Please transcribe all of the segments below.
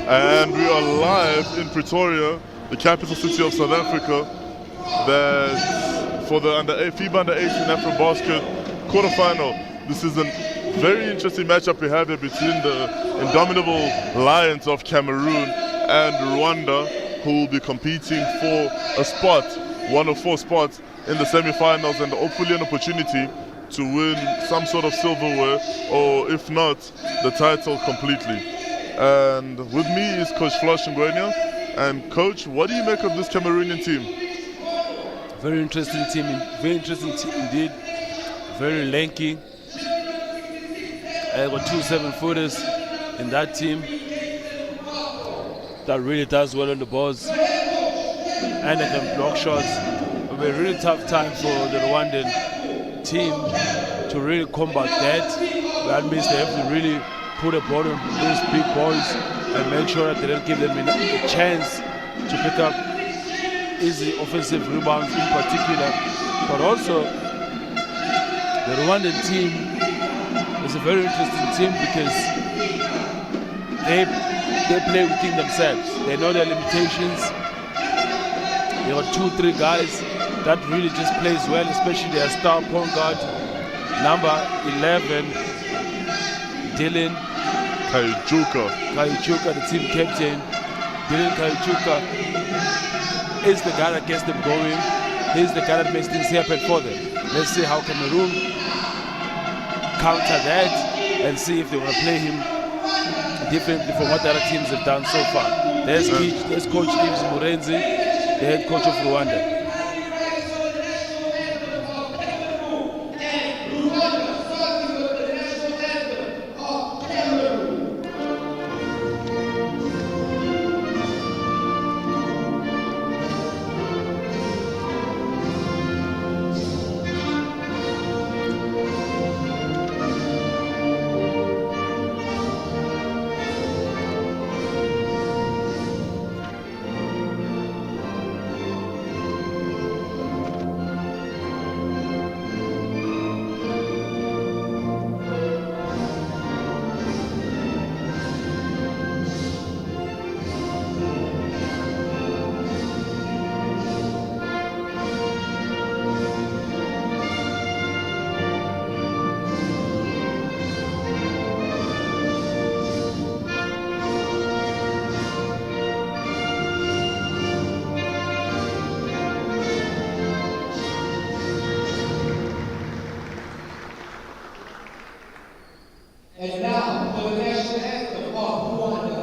And we are live in Pretoria, the capital city of South Africa, that for the FIBA Under-18 AfroBasket quarterfinal. This is a very interesting matchup we have here between the indomitable Lions of Cameroon and Rwanda, who will be competing for a spot, one of 4 spots in the semi-finals, and hopefully an opportunity to win some sort of silverware, or if not, the title completely. And with me is Coach Flush Ngwenya. And Coach, what do you make of this Cameroonian team? Very interesting team indeed. Very lanky. I got 2 7-footers in that team that really does well on the balls, and they can block shots. It'll be a really tough time for the Rwandan team to really combat that. That means they have to really put a ball on those big boys and make sure that they don't give them a chance to pick up easy offensive rebounds in particular. But also, the Rwandan team is a very interesting team because they play within themselves. They know their limitations. They got 2-3 guys that really just plays well, especially their star point guard, number 11, Dylan Kayuchuka, the team captain. Dylan Kayuchuka is the guy that gets them going. He's the guy that makes things happen for them. Let's see how Cameroon counter that and see if they want to play him differently from what the other teams have done so far. There's Coach Yves Murenzi, the head coach of Rwanda. And now for the national anthem of Rwanda.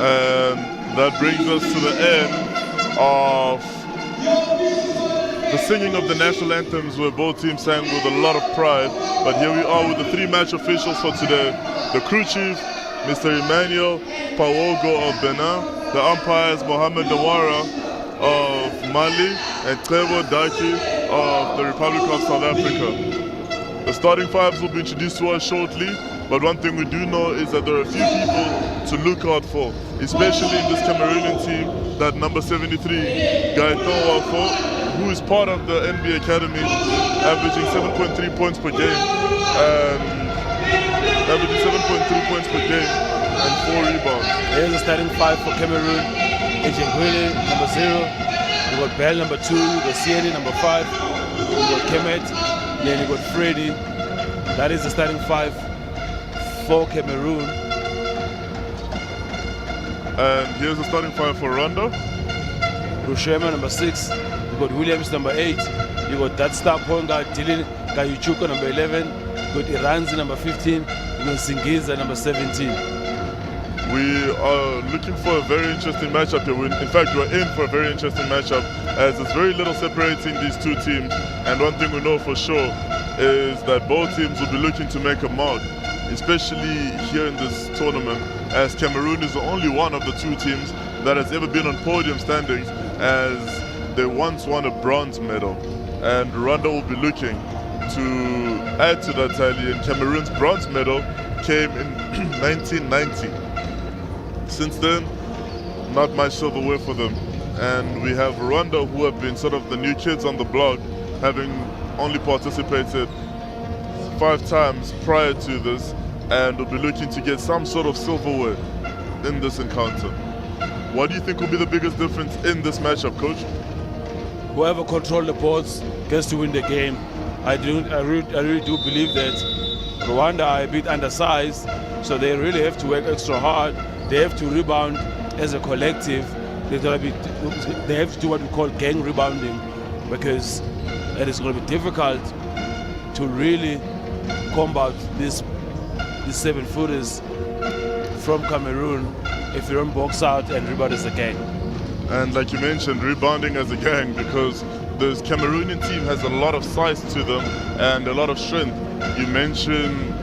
And that brings us to the end of the singing of the national anthems, where both teams sang with a lot of pride. But here we are with the 3 match officials for today. The crew chief, Mr. Emmanuel Pawogo of Benin. The umpires, Mohamed Dawara of Mali, and Trevor Daki of the Republic of South Africa. The starting 5s will be introduced to us shortly, but one thing we do know is that there are a few people to look out for, especially in this Cameroonian team, that number 73, Gaetan Wafo, who is part of the NBA Academy, averaging 7.3 points per game. And averaging 7.3 points per game and 4 rebounds. Here's the starting 5 for Cameroon. Ejengwele, number 0. You got Bell, number 2. You got Sieri, number 5. You got Kemet. Then you got Freddy. That is the starting 5 for Cameroon. And here's the starting 5 for Rwanda. Rushema, number 6. You got Williams, number 8. You got that star point guard, Dylan Kayuchuko, number 11. You got Iranzi, number 15. You got Singiza, number 17. We are looking for a very interesting matchup here. In fact, we're in for a very interesting matchup as there's very little separating these two teams. And one thing we know for sure is that both teams will be looking to make a mark, especially here in this tournament, as Cameroon is the only one of the two teams that has ever been on podium standings, as they once won a bronze medal. And Rwanda will be looking to add to that tally, and Cameroon's bronze medal came in 1990. Since then, not much silverware for them. And we have Rwanda, who have been sort of the new kids on the block, having only participated 5 times prior to this, and will be looking to get some sort of silverware in this encounter. What do you think will be the biggest difference in this matchup, Coach? Whoever controls the boards gets to win the game. I really do believe that Rwanda are a bit undersized, so they really have to work extra hard. They have to rebound as a collective. They have to do what we call gang rebounding, because it is going to be difficult to really combat these 7-footers from Cameroon if you don't box out and rebound as a gang. And like you mentioned, rebounding as a gang, because this Cameroonian team has a lot of size to them and a lot of strength. You mentioned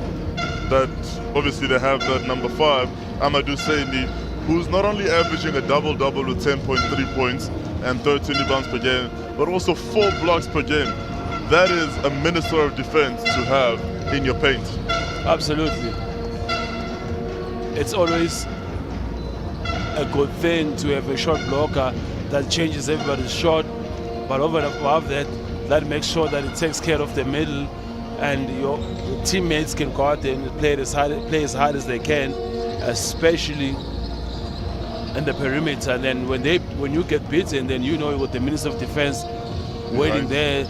that obviously they have that number 5, Amadou Seyni, who's not only averaging a double-double with 10.3 points and 13 rebounds per game, but also 4 blocks per game. That is a minister of defense to have in your paint. Absolutely. It's always a good thing to have a shot blocker that changes everybody's shot, but over and above that, that makes sure that it takes care of the middle, and your teammates can go out there and play as hard as they can, especially in the perimeter. And then when you get beaten, then you know you got the minister of defense waiting there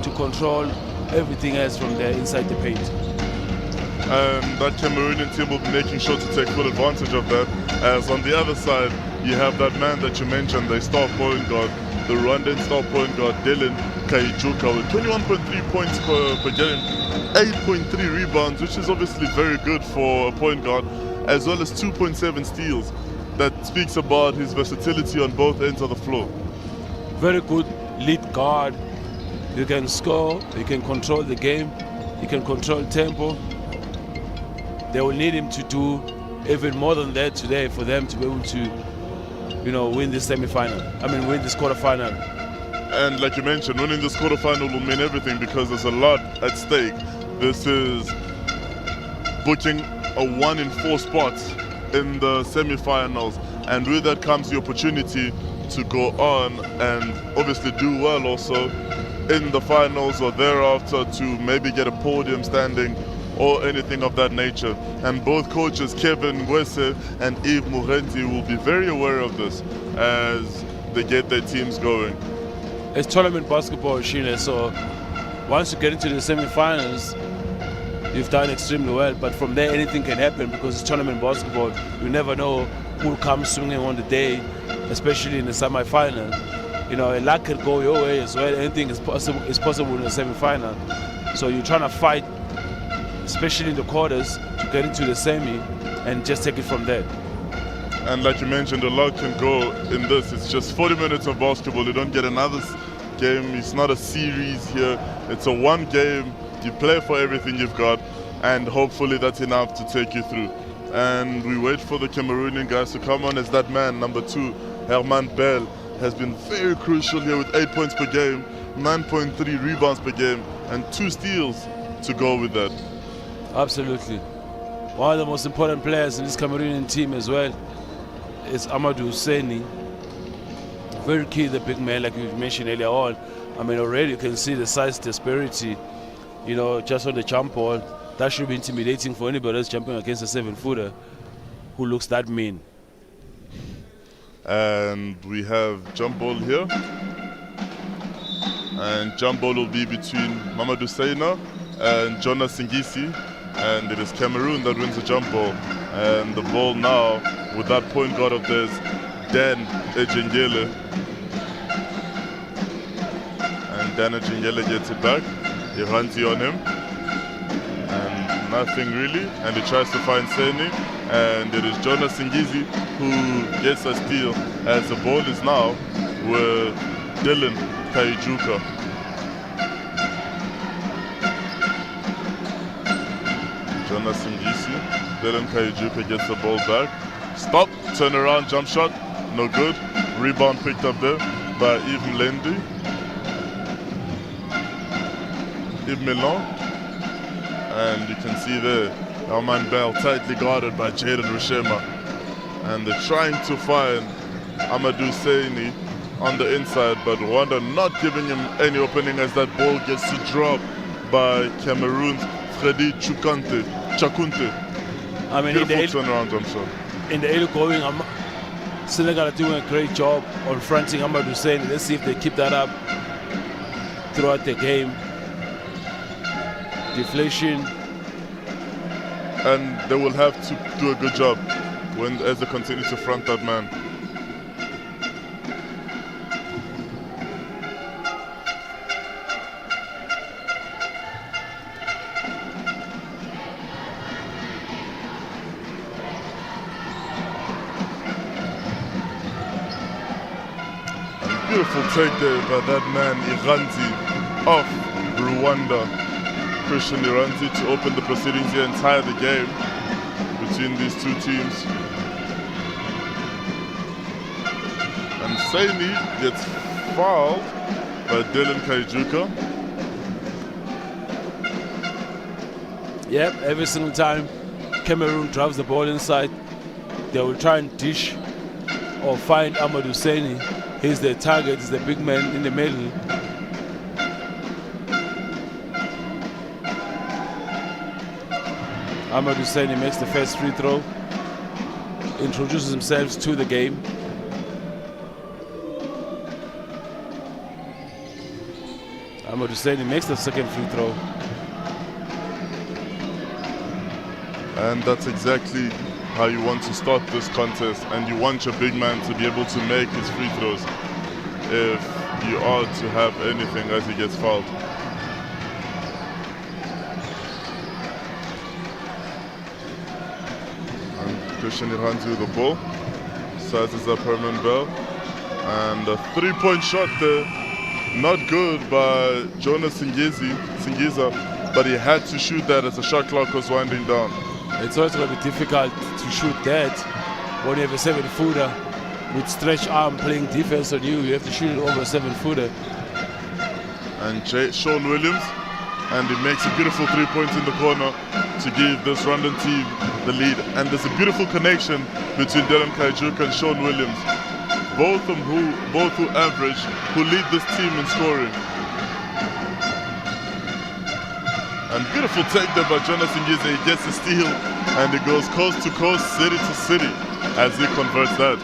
to control everything else from there inside the paint. And that Cameroonian team will be making sure to take full advantage of that, as on the other side you have that man that you mentioned, the star point guard, the Rwandan star point guard, Dylan Kayuchuko, with 21.3 points per game, 8.3 rebounds, which is obviously very good for a point guard, as well as 2.7 steals. That speaks about his versatility on both ends of the floor. Very good lead guard. You can score, you can control the game, you can control tempo. They will need him to do even more than that today for them to be able to, win this semi-final. Win this quarterfinal. And like you mentioned, winning this quarterfinal will mean everything, because there's a lot at stake. This is booking a 1 in 4 spot in the semi-finals, and with that comes the opportunity to go on and obviously do well also in the finals or thereafter, to maybe get a podium standing or anything of that nature. And both coaches, Kevin Ngwese and Yves Murenzi, will be very aware of this as they get their teams going. It's tournament basketball, Shine, so once you get into the semi-finals, you've done extremely well, but from there anything can happen, because it's tournament basketball. You never know who comes swinging on the day, especially in the semi-final. Luck could go your way as well. Anything is possible in the semi-final. So you're trying to fight, especially in the quarters, to get into the semi and just take it from there. And like you mentioned, a lot can go in this. It's just 40 minutes of basketball. You don't get another game. It's not a series here. It's a one game. You play for everything you've got, and hopefully that's enough to take you through. And we wait for the Cameroonian guys to come on, as that man, number 2, Herman Bell, has been very crucial here with 8 points per game, 9.3 rebounds per game, and 2 steals to go with that. Absolutely. One of the most important players in this Cameroonian team as well is Amadou Seyni. Very key, the big man, like we mentioned earlier on. Already you can see the size disparity, just on the jump ball. That should be intimidating for anybody that's jumping against a 7-footer who looks that mean. And we have jump ball here. And jump ball will be between Mamadou Seyna and Jonas Singisi. And it is Cameroon that wins the jump ball. And the ball now, with that point guard of theirs, Dan Ejengele. And Dan Ejengele gets it back. He runs on him. And nothing really. And he tries to find Seni. And it is Jonas Singisi who gets a steal as the ball is now with Dylan Kaijuka. Jonas Singisi, Dylan Kaijuka gets the ball back. Stop, turn around, jump shot, no good. Rebound picked up there by Yves Mlendi. Yves Milan. And you can see there, Alman Bell tightly guarded by Jaden Rushema. And they're trying to find Amadou Seyni on the inside, but Rwanda not giving him any opening as that ball gets to drop by Cameroon's Freddy Chakunte. I mean, beautiful turnaround jump shot. In the early going, Senegal are doing a great job on fronting Amadou Seyni. Let's see if they keep that up throughout the game. Deflation. And they will have to do a good job as they continue to front that man. And beautiful take there by that man Iranzi of Rwanda. Christian Iranzi to open the proceedings here and tie the game between these two teams. And Seyni gets fouled by Dylan Kaijuka. Yep, every single time Cameroon drives the ball inside, they will try and dish or find Amadou Seyni. He's the target, he's the big man in the middle. Amadou Seyni makes the first free throw, introduces himself to the game. Amadou Seyni makes the second free throw. And that's exactly how you want to start this contest, and you want your big man to be able to make his free throws if you are to have anything as he gets fouled. Christian Iranzi with the ball, sizes up Herman Bell, and a three-point shot there, not good by Jonas Singiza, but he had to shoot that as the shot clock was winding down. It's always going to be difficult to shoot that when you have a 7-footer with stretched arm playing defense on you. You have to shoot it over a 7-footer. And Sean Williams, and he makes a beautiful 3 points in the corner to give this Rwandan team the lead. And there's a beautiful connection between Dylan Kaijuka and Sean Williams, both who average, who lead this team in scoring. And beautiful take there by Jonas Ngize. He gets the steal and he goes coast to coast, city to city as he converts that.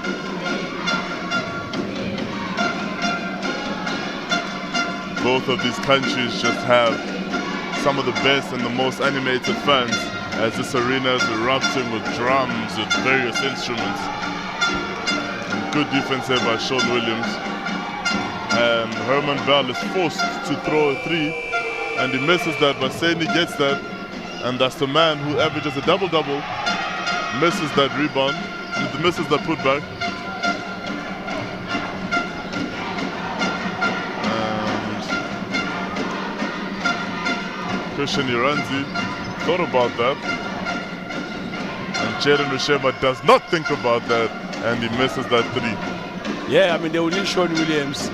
Both of these countries just have some of the best and the most animated fans as this arena is erupting with drums, with various instruments. And good defense here by Sean Williams. And Herman Bell is forced to throw a three, and he misses that, but Seyni gets that, and that's the man who averages a double-double, misses that rebound, misses that putback. Christian Iranzi thought about that, and Jaden Rushema does not think about that, and he misses that three. Yeah, I mean, they will need Sean Williams,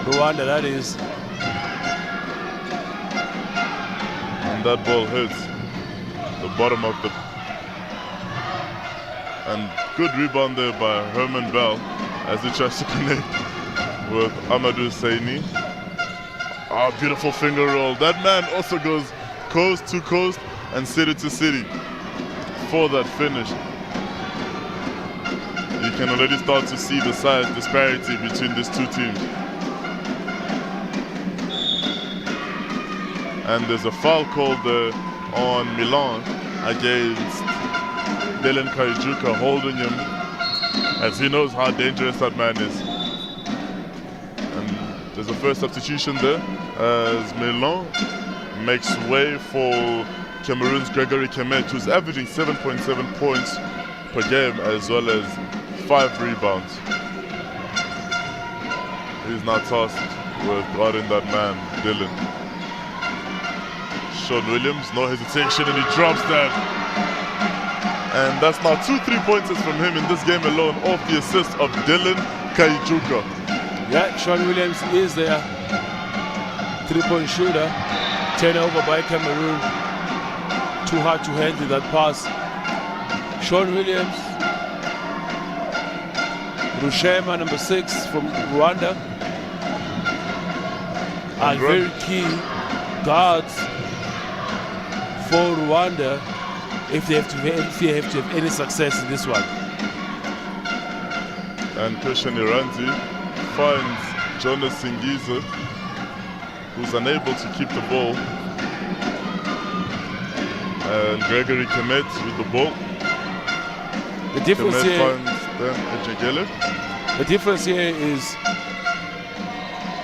Rwanda, that is. And that ball hits the bottom of the... And good rebound there by Herman Bell as he tries to connect with Amadou Seyni. Ah, beautiful finger roll. That man also goes coast to coast and city to city for that finish. You can already start to see the size disparity between these two teams. And there's a foul called on Milan against Dylan Kaijuka, holding him as he knows how dangerous that man is. And there's a first substitution there as Milan makes way for Cameroon's Gregory Kemet, who's averaging 7.7 points per game as well as 5 rebounds. He's now tasked with guarding that man, Dylan. Sean Williams, no hesitation, and he drops that. And that's now 2 3-pointers from him in this game alone, off the assist of Dylan Kaijuka. Yeah, Sean Williams is their 3-point shooter. Turnover by Cameroon. Too hard to handle that pass. Sean Williams. Rushema, number 6 from Rwanda. Are very key guards for Rwanda if they have to have any success in this one. And Christian Iranzi finds Jonas Singiza, who's unable to keep the ball. And Gregory Kemet with the ball. The difference Kemet here, finds Ejegele. the difference here is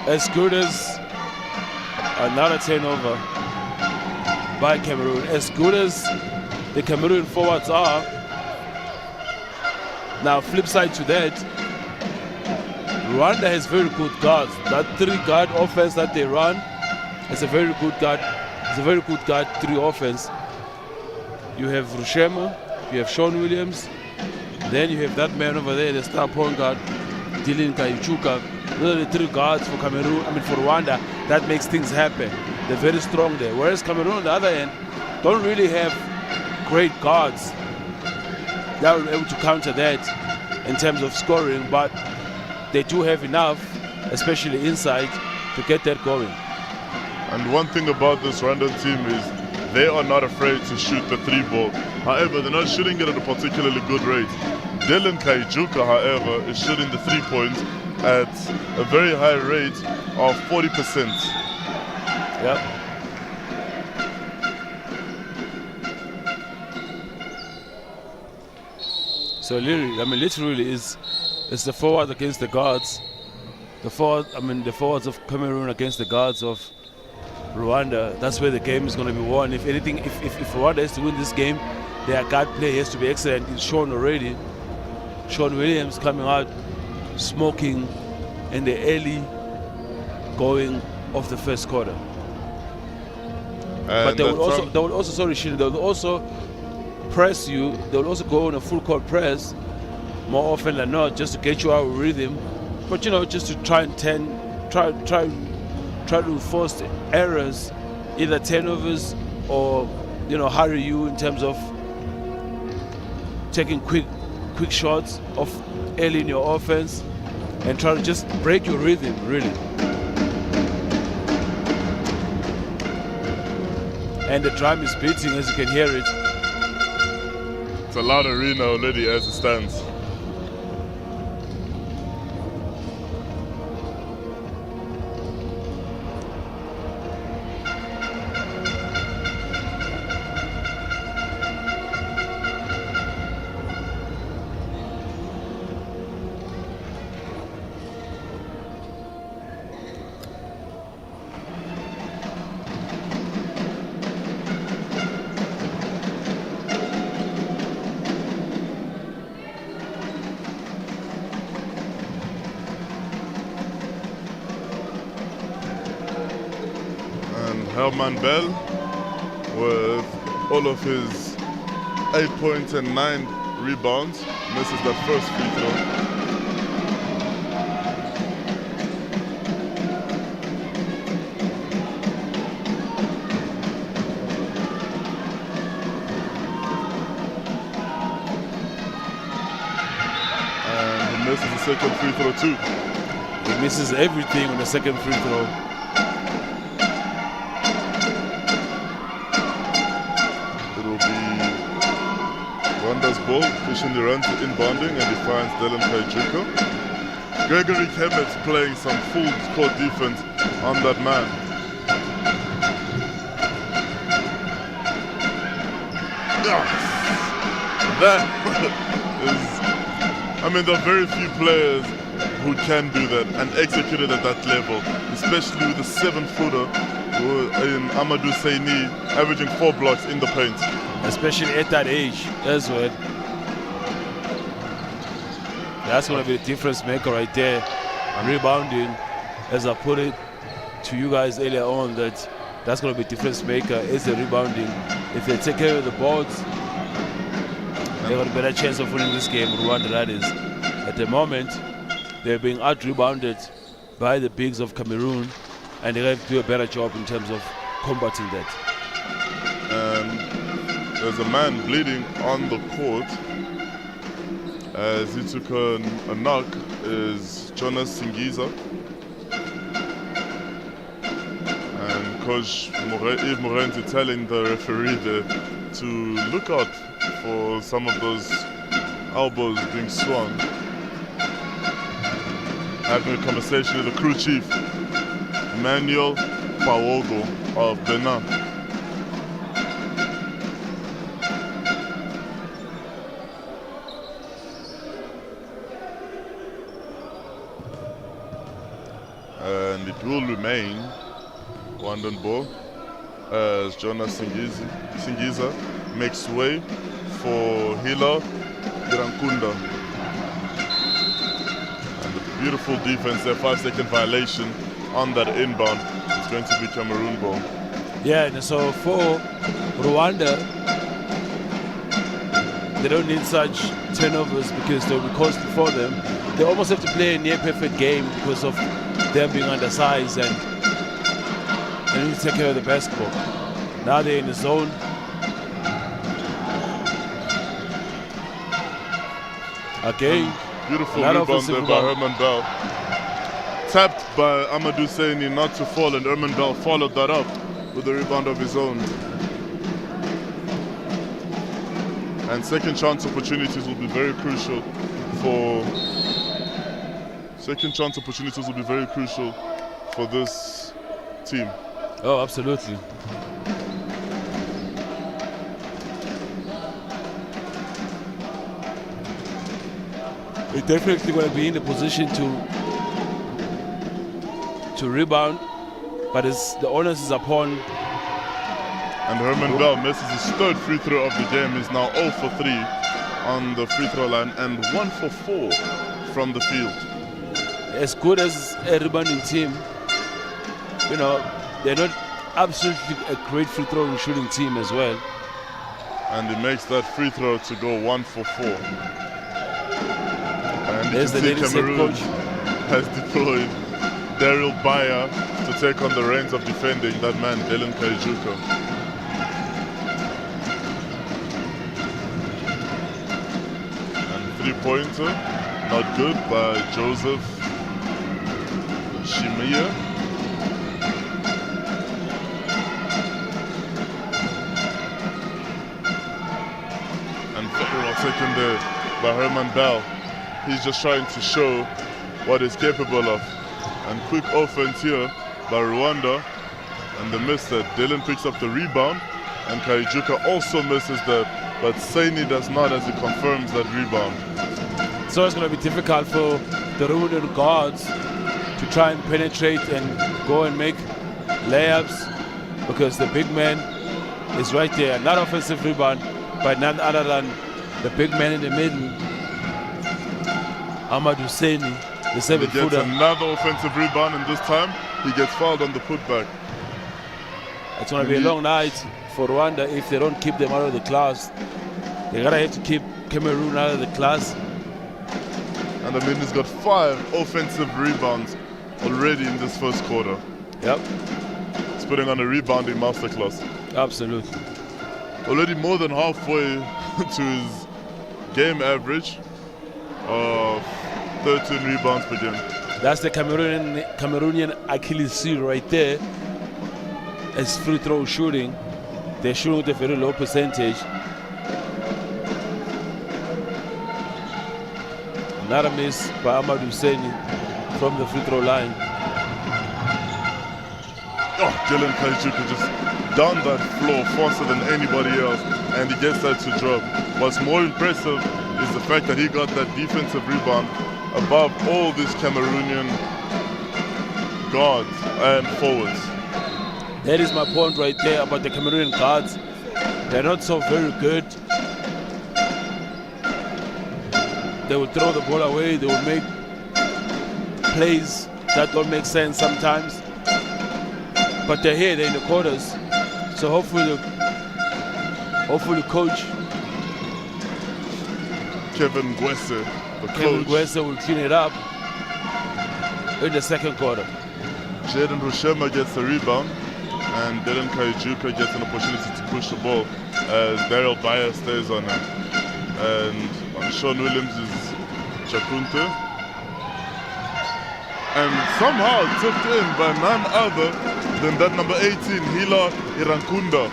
as good as another turnover by Cameroon. As good as the Cameroon forwards are, now flip side to that, Rwanda has very good guards. That 3-guard offense that they run is a very good guard. It's a very good guard 3 offense. You have Rushema, you have Sean Williams, then you have that man over there, the star point guard, Dylan Kaijuka. Those are the 3 guards for Cameroon, for Rwanda, that makes things happen. They're very strong there. Whereas Cameroon on the other end don't really have great guards that will be able to counter that in terms of scoring, but they do have enough, especially inside, to get that going. And one thing about this Rwandan team is they are not afraid to shoot the 3-ball. However, they're not shooting it at a particularly good rate. Dylan Kaijuka, however, is shooting the 3-point at a very high rate of 40%. Yep. So literally it's the forward against the guards. The forwards of Cameroon against the guards of Rwanda. That's where the game is going to be won. If anything, if Rwanda has to win this game, their guard play has to be excellent. It's shown already. Sean Williams coming out smoking in the early going of the first quarter. And but they will also press you. They will also go on a full court press more often than not, just to get you out of rhythm. But just to try to force errors, either turnovers or hurry you in terms of taking quick shots off early in your offense and try to just break your rhythm, really. And the drum is beating, as you can hear it. It's a loud arena already as it stands. Herman Bell with all of his 8 points and 9 rebounds. Misses that first free throw. And he misses the second free throw too. He misses everything on the second free throw. has ball, efficiently runs inbounding and he finds Dylan Kaijuka. Gregory Kemet's playing some full court defense on that man. That is, I mean, there are very few players who can do that and execute it at that level, especially with the 7-footer in Amadou Saini averaging 4 blocks in the paint. Especially at that age as well. That's going to be the difference maker right there. Rebounding, as I put it to you guys earlier on, that's going to be difference maker is the rebounding. If they take care of the boards, they got a better chance of winning this game. Rwanda, that is. At the moment, they're being out-rebounded by the bigs of Cameroon, and they have to do a better job in terms of combating that. And there's a man bleeding on the court as he took a knock is Jonas Singiza. And Coach Yves Morenzi telling the referee there to look out for some of those elbows being swung. Having a conversation with the crew chief, Manuel Pawogo of Benin. And it will remain Rwandan ball as Jonas Singiza makes way for Hila Irankunda. And the beautiful defense there, 5-second violation on that inbound. It's going to be Cameroon ball. Yeah, and so for Rwanda, they don't need such turnovers because they'll be costly for them. They almost have to play a near-perfect game because of them being undersized, and they need to take care of the basketball. Now they're in the zone. Again, beautiful rebound there by Herman Bell. Tapped by Amadou Saini not to fall, and Herman Bell followed that up with a rebound of his own. And second chance opportunities will be very crucial for this team. Oh, absolutely. They're definitely going to be in the position to rebound, but the onus is upon. And Herman Bell misses his third free throw of the game. He's now 0 for 3 on the free throw line and 1 for 4 from the field. As good as a rebounding team, you know, they're not absolutely a great free throw and shooting team as well. And he makes that free throw to go 1 for 4. And there's the Cameroon coach has deployed Daryl Bayer to take on the reins of defending that man, Dylan Kaijuka. And three-pointer, not good by Joseph Shimia. And very well taken there by Herman Bell. He's just trying to show what he's capable of. And quick offense here by Rwanda, and they missed that. Dylan picks up the rebound, and Kaijuka also misses that, but Saini does not, as he confirms that rebound. So it's going to be difficult for the Rwandan guards to try and penetrate and go and make layups because the big man is right there. Not offensive rebound, but none other than the big man in the middle, Amadou Saini, the 7-footer. He gets another offensive rebound, and this time he gets fouled on the putback. It's going to be a long night for Rwanda if they don't keep them out of the class. They're going to have to keep Cameroon out of the class. And I mean, he's got 5 offensive rebounds already in this first quarter. Yep. He's putting on a rebounding masterclass. Absolutely. Already more than halfway to his game average of 13 rebounds per game. That's the Cameroonian Achilles heel right there. As free throw shooting, they're shooting with a very low percentage. Another miss by Ahmad Husseini from the free throw line. Oh, Dylan Kaijuka just down that floor faster than anybody else, and he gets that to drop. What's more impressive is the fact that he got that defensive rebound above all these Cameroonian guards and forwards. That is my point right there about the Cameroonian guards. They're not so very good. They will throw the ball away. They will make plays that don't make sense sometimes. But they're here, they're in the quarters. So hopefully coach Kevin Gwese, the Kevin coach, Gwese will clean it up in the second quarter. Jaden Rushema gets the rebound, and Dylan Kaijuka gets an opportunity to push the ball as Daryl Bayer stays on him. And Sean Williams is Chakunte. And somehow tipped in by none other than that number 18, Hila Irankunda.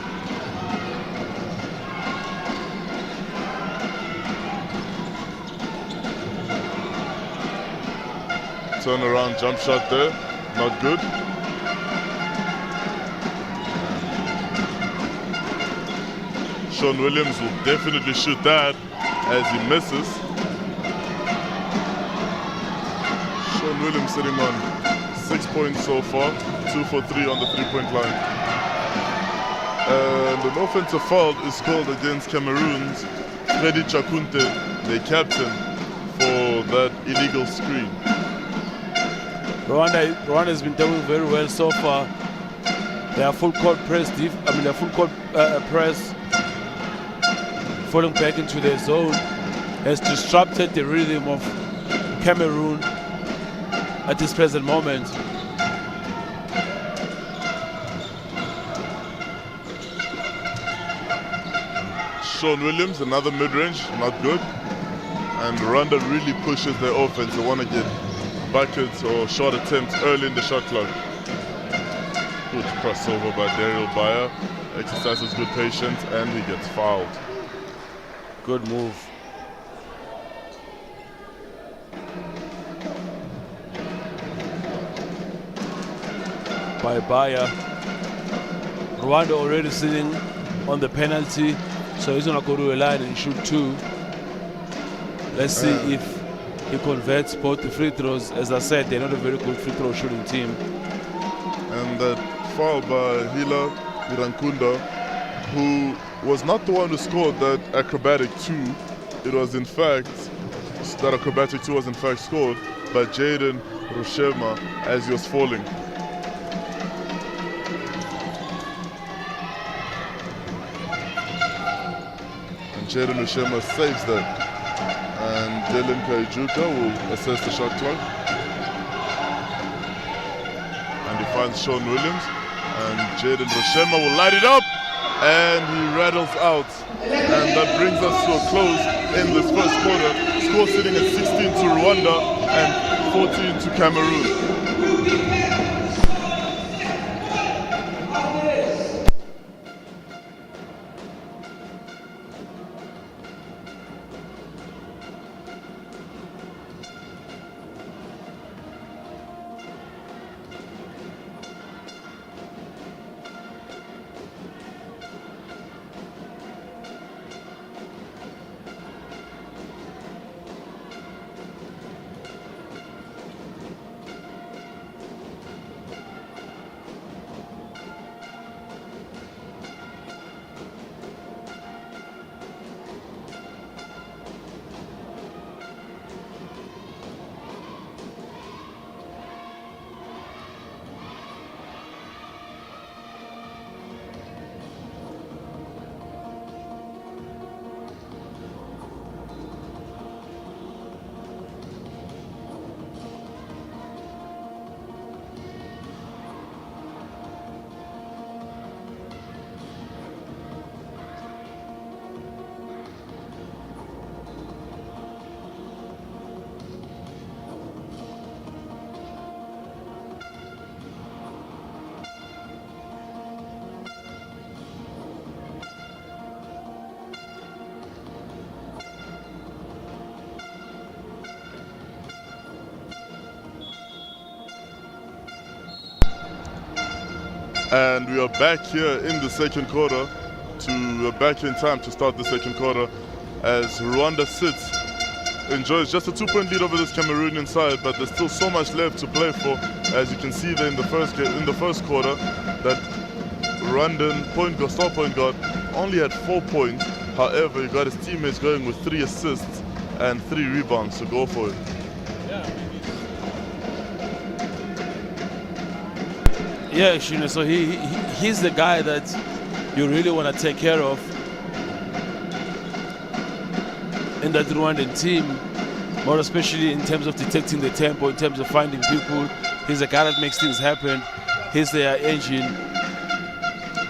Turn around jump shot there, not good. Sean Williams will definitely shoot that as he misses. Sean Williams sitting on 6 points so far, 2 for 3 on the 3-point line. And an offensive foul is called against Cameroon's Freddy Chakunte, the captain, for that illegal screen. Rwanda has been doing very well so far. They are full court press, their full court press, falling back into their zone, has disrupted the rhythm of Cameroon at this present moment. Sean Williams, another mid-range, not good. And Rwanda really pushes their offense. They want to get buckets or short attempts early in the shot clock. Good crossover by Daryl Bayer. Exercises good patience, and he gets fouled. Good move. By Bayer. Rwanda already sitting on the penalty, so he's gonna go to a line and shoot 2. Let's see if he converts both the free throws. As I said, they're not a very good free throw shooting team. And that foul by Hila Irankunda, who was not the one who scored that acrobatic 2. It was in fact, that acrobatic 2 was in fact scored by Jaden Rushema as he was falling. And Jaden Rushema saves that. And Dylan Kaijuka will assess the shot clock. And he finds Sean Williams. And Jaden Rushema will light it up. And he rattles out. And that brings us to a close in this first quarter. Score sitting at 16 to Rwanda and 14 to Cameroon. And we are back here in the second quarter. We're back in time to start the second quarter as Rwanda enjoys just a 2-point lead over this Cameroonian side, but there's still so much left to play for. As you can see there in the first quarter, that Rwandan star point guard only had 4 points. However, he got his teammates going with 3 assists and 3 rebounds to go for it. Yeah, Shino, so he's the guy that you really want to take care of in that Rwandan team, more especially in terms of detecting the tempo, in terms of finding people. He's the guy that makes things happen. He's their engine.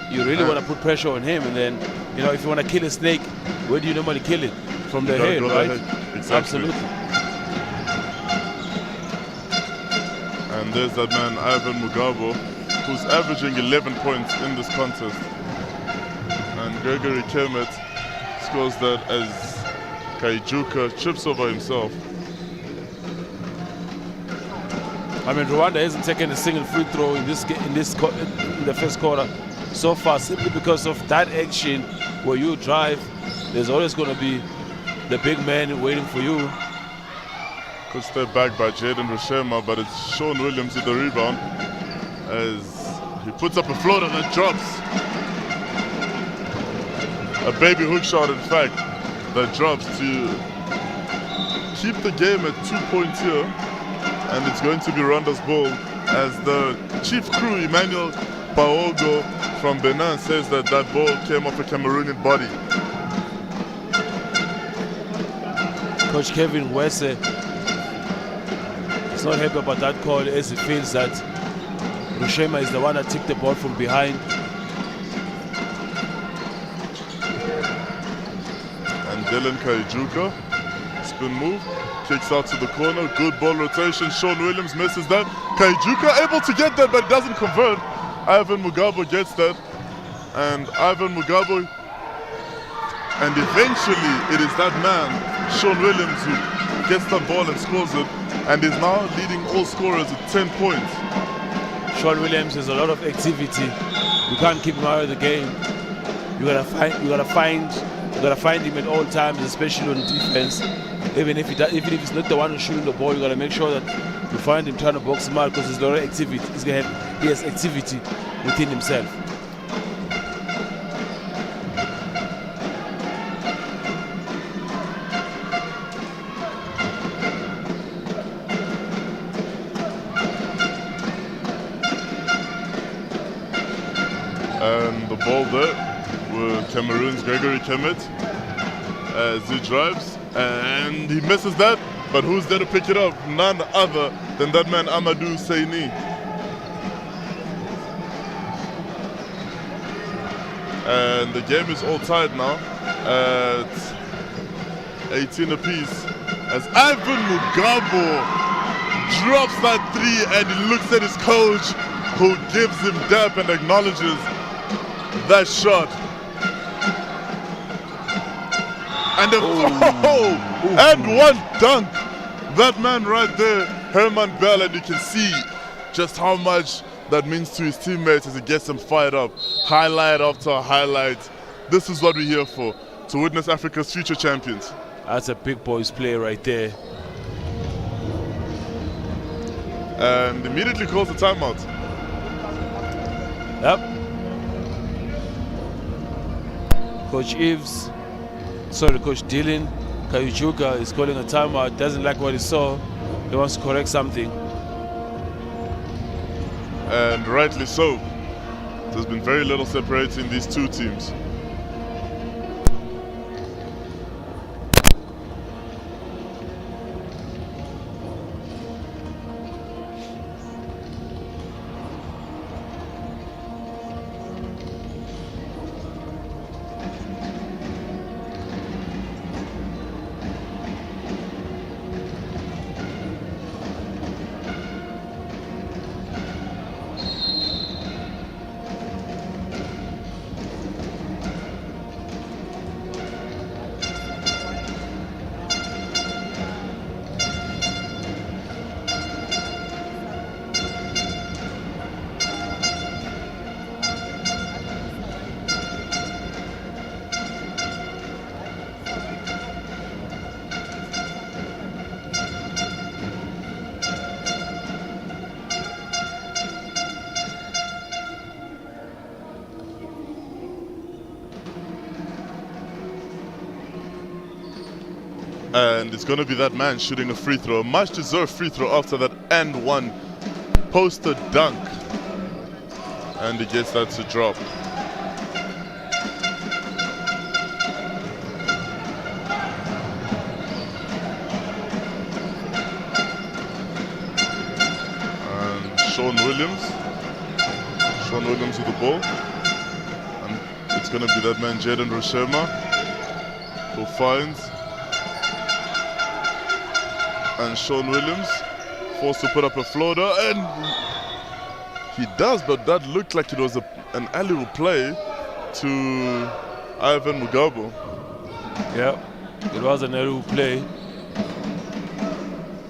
You really want to put pressure on him, and then, you know, if you want to kill a snake, where do you normally kill it? From the head, right? Exactly. Absolutely. And there's that man, Ivan Mugabo, who's averaging 11 points in this contest. And Gregory Kemet scores that as Kaijuka trips over himself. I mean, Rwanda hasn't taken a single free throw in the first quarter so far, simply because of that action where you drive. There's always going to be the big man waiting for you. Good step back by Jaden Rushema, but it's Sean Williams with the rebound as he puts up a floater that drops. A baby hook shot, in fact, that drops to keep the game at 2 points here. And it's going to be Rwanda's ball as the chief crew, Emmanuel Paogo from Benin, says that ball came off a Cameroonian body. Coach Kevin Wesse is not happy about that call, as he feels that Rushema is the one that took the ball from behind. And Dylan Kaijuka, spin move, kicks out to the corner, good ball rotation. Sean Williams misses that. Kaijuka able to get that, but doesn't convert. Ivan Mugabo gets that. And Ivan Mugabo, and eventually it is that man, Sean Williams, who gets the ball and scores it, and is now leading all scorers with 10 points. Sean Williams has a lot of activity. You can't keep him out of the game. You gotta find him at all times, especially on defense. Even if he's not the one who's shooting the ball, you gotta make sure that you find him trying to box him out, because there's a lot of activity. He has activity within himself. And the ball there with Cameroon's Gregory Kemet as he drives, and he misses that, but who's there to pick it up? None other than that man Amadou Seini. And the game is all tied now at 18 apiece as Ivan Mugabo drops that 3, and he looks at his coach, who gives him dap and acknowledges that shot. And and one dunk. That man right there, Herman Bell, and you can see just how much that means to his teammates as he gets them fired up. Highlight after highlight. This is what we're here for, to witness Africa's future champions. That's a big boys play right there. And immediately calls the timeout. Yep. Coach Dylan Kaijuka is calling a timeout. Doesn't like what he saw. He wants to correct something. And rightly so. There's been very little separating these two teams. And it's going to be that man shooting a free throw. A much deserved free throw after that and one poster dunk. And he gets that to drop. And Sean Williams with the ball. And it's going to be that man Jaden Rushema who finds. And Sean Williams forced to put up a floater, and he does, but that looked like it was an alley-oop play to Ivan Mugabe. Yeah, it was an alley-oop play.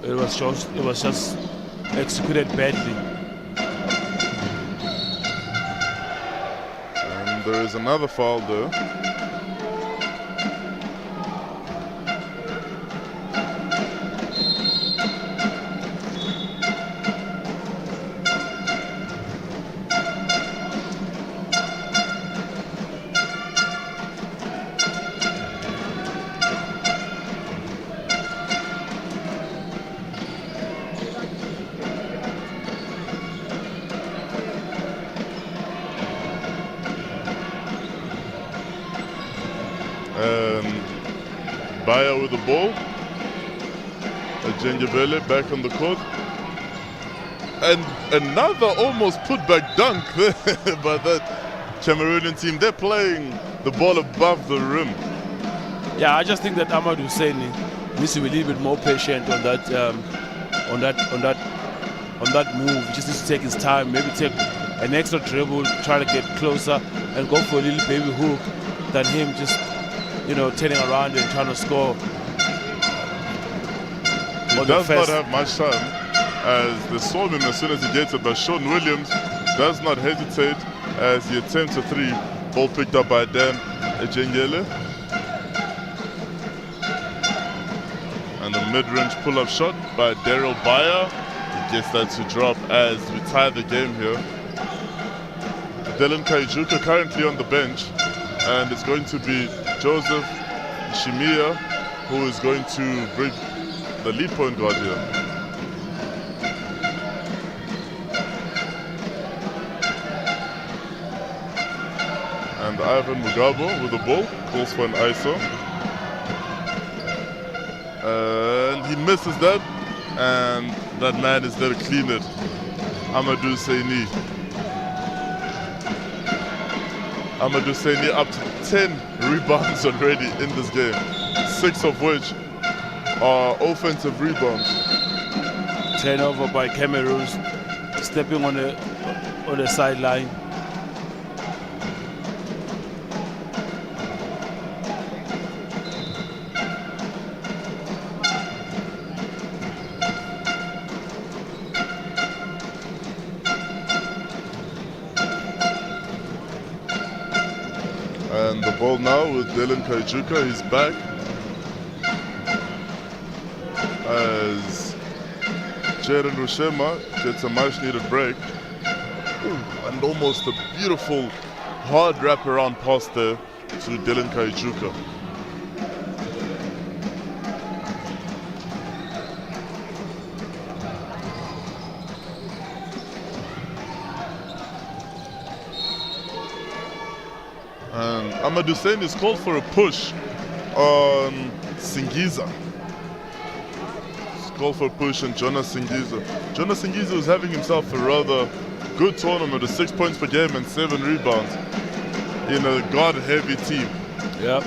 It was just executed badly. And there is another foul there. Baya with the ball. Ajengevele back on the court. And another almost put back dunk there by that Cameroonian team. They're playing the ball above the rim. Yeah, I just think that Ahmad Hussein needs to be a little bit more patient on that move. He just needs to take his time, maybe take an extra dribble, try to get closer and go for a little baby hook than him just turning around and trying to score. He does not have much time, as they saw him as soon as he gets it, but Sean Williams does not hesitate as he attempts a three. Ball picked up by Dan Ejengele. And a mid-range pull-up shot by Daryl Baya. He gets that to drop as we tie the game here. Dylan Kaijuka currently on the bench, and it's going to be Joseph Shimia who is going to bring the lead point guard here. And Ivan Mugabe with the ball, calls for an ISO. And he misses that, and that man is there to clean it. Amadou Seyni. Amadou Seyni up to 10 rebounds already in this game, 6 of which are offensive rebounds. Turnover by Cameroon, stepping on the sideline. And the ball now with Dylan Kaijuka. He's back as Jaden Rushema gets a much needed break. Ooh, and almost a beautiful hard wraparound pass there to Dylan Kaijuka. And Amadou Seyni is called for a push on Singiza. He's called for a push on Jonas Singiza. Jonas Singiza is having himself a rather good tournament with 6 points per game and 7 rebounds in a guard-heavy team. Yep.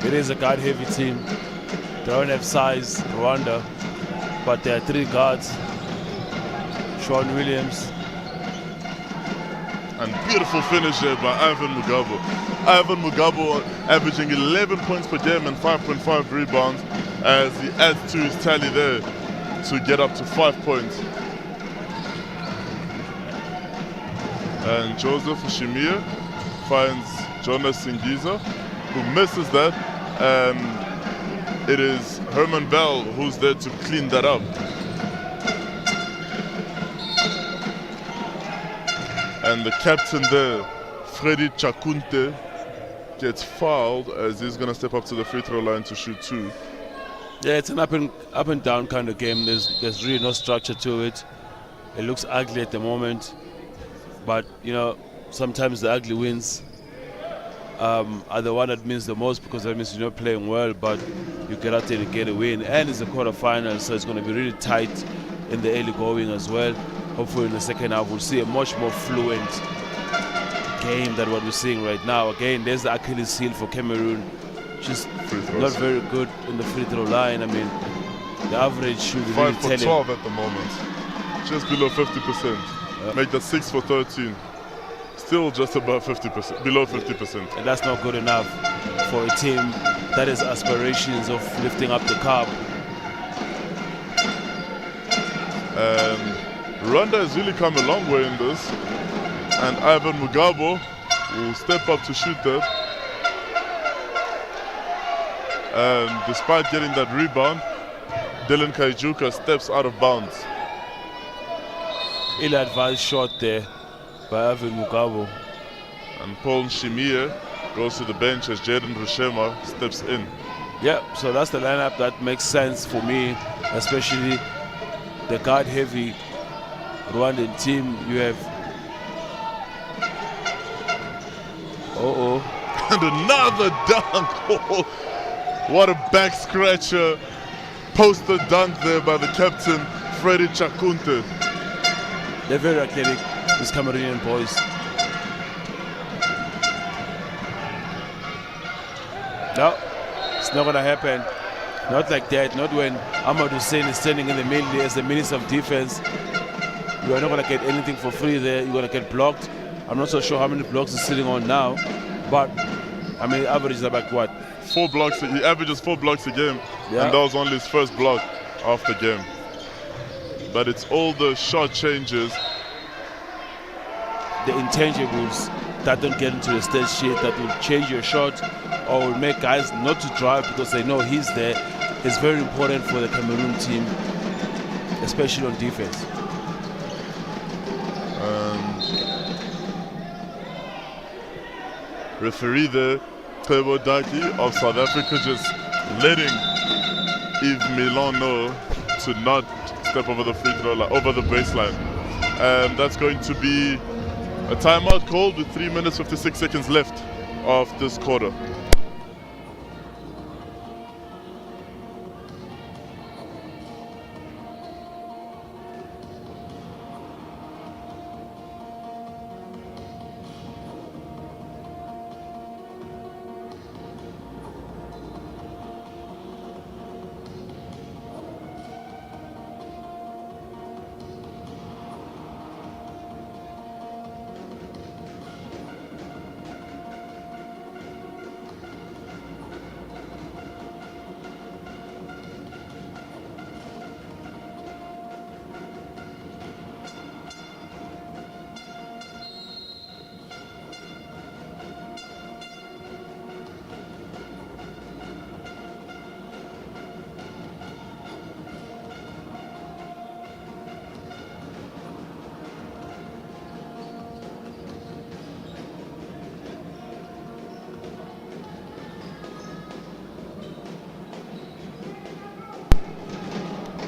It is a guard-heavy team. They don't have size, Rwanda, but there are 3 guards. Sean Williams. And beautiful finish there by Ivan Mugabe. Ivan Mugabe averaging 11 points per game and 5.5 rebounds as he adds to his tally there to get up to 5 points. And Joseph Shimia finds Jonas Singiza, who misses that, and it is Herman Bell who's there to clean that up. And the captain there, Freddy Chakunte, gets fouled as he's going to step up to the free throw line to shoot 2. Yeah, it's an up and down kind of game. There's really no structure to it. It looks ugly at the moment, but you know, sometimes the ugly wins are the one that means the most, because that means you're not playing well, but you get out there to get a win. And it's a quarterfinal, so it's going to be really tight in the early going as well. Hopefully in the second half we'll see a much more fluent game than what we're seeing right now. Again, there's the Achilles heel for Cameroon. Just not very good in the free throw line. I mean, the average should be 5 really for 12 at the moment. Just below 50%. Make that 6 for 13. Still just about 50%, below 50%. And that's not good enough for a team that has aspirations of lifting up the cup. And Rwanda has really come a long way in this. And Ivan Mugabo will step up to shoot that. And despite getting that rebound, Dylan Kaijuka steps out of bounds. Ill-advised shot there by Ivan Mugabo. And Paul Shimie goes to the bench as Jaden Rushema steps in. Yeah, so that's the lineup that makes sense for me, especially the guard-heavy Rwandan team. You have and another dunk. What a back scratcher. Poster dunk there by the captain, Freddy Chakunte. They're very athletic, these Cameroonian boys. No, it's not going to happen. Not like that. Not when Ahmad Hussein is standing in the middle as the Minister of Defense. You are not going to get anything for free there. You're going to get blocked. I'm not so sure how many blocks he's sitting on now, but I mean, average is about what? 4 blocks. He averages 4 blocks a game, yeah. And that was only his first block of the game. But it's all the shot changes, the intangibles that don't get into the stat sheet that will change your shot or will make guys not to drive because they know he's there. It's very important for the Cameroon team, especially on defense. Referee there, Tebo Daki of South Africa, just letting Yves Milan know to not step over the free throw line, over the baseline. And that's going to be a timeout called with 3 minutes 56 seconds left of this quarter.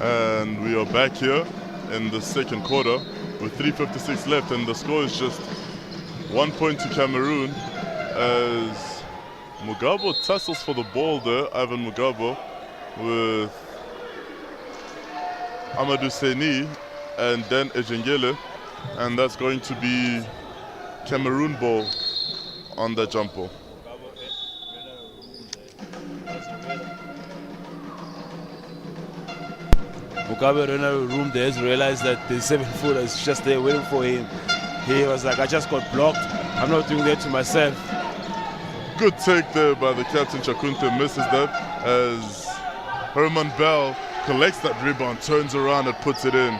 And we are back here in the second quarter with 3:56 left, and the score is just 1 point to Cameroon as Mugabo tussles for the ball there, Ivan Mugabo, with Amadou Seni and then Ejengele, and that's going to be Cameroon ball on the jump ball. Mugabe ran out of room there, realized that the 7-footer is just there waiting for him. He was like, I just got blocked. I'm not doing that to myself. Good take there by the captain. Chakunte misses that as Herman Bell collects that rebound, turns around and puts it in.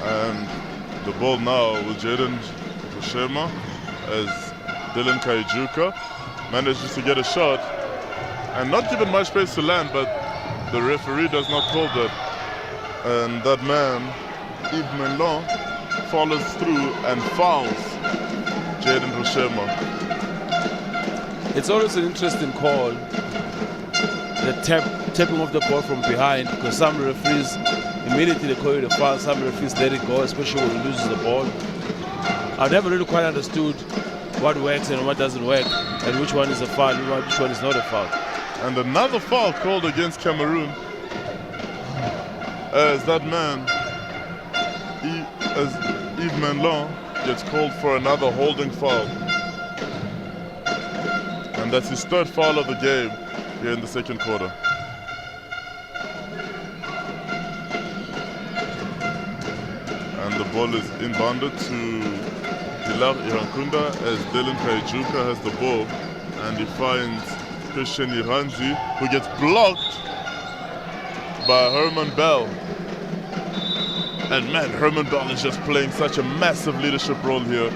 And the ball now with Jaden Rushema as Dylan Kaijuka manages to get a shot. and not given much space to land, but the referee does not call that. And that man, Yves Menlon, follows through and fouls Jaden Rushema. It's always an interesting call, the tapping of the ball from behind, because some referees immediately they call it a foul, some referees let it go, especially when he loses the ball. I've never really quite understood what works and what doesn't work, and which one is a foul and which one is not a foul. And another foul called against Cameroon, as that man, as Yves Menlon, gets called for another holding foul. And that's his third foul of the game here in the second quarter. And the ball is inbounded to Hilar Irankunda as Dylan Kaijuka has the ball, and he finds Christian Iranzi, who gets blocked by Herman Bell. And man, Herman Bell is just playing such a massive leadership role here.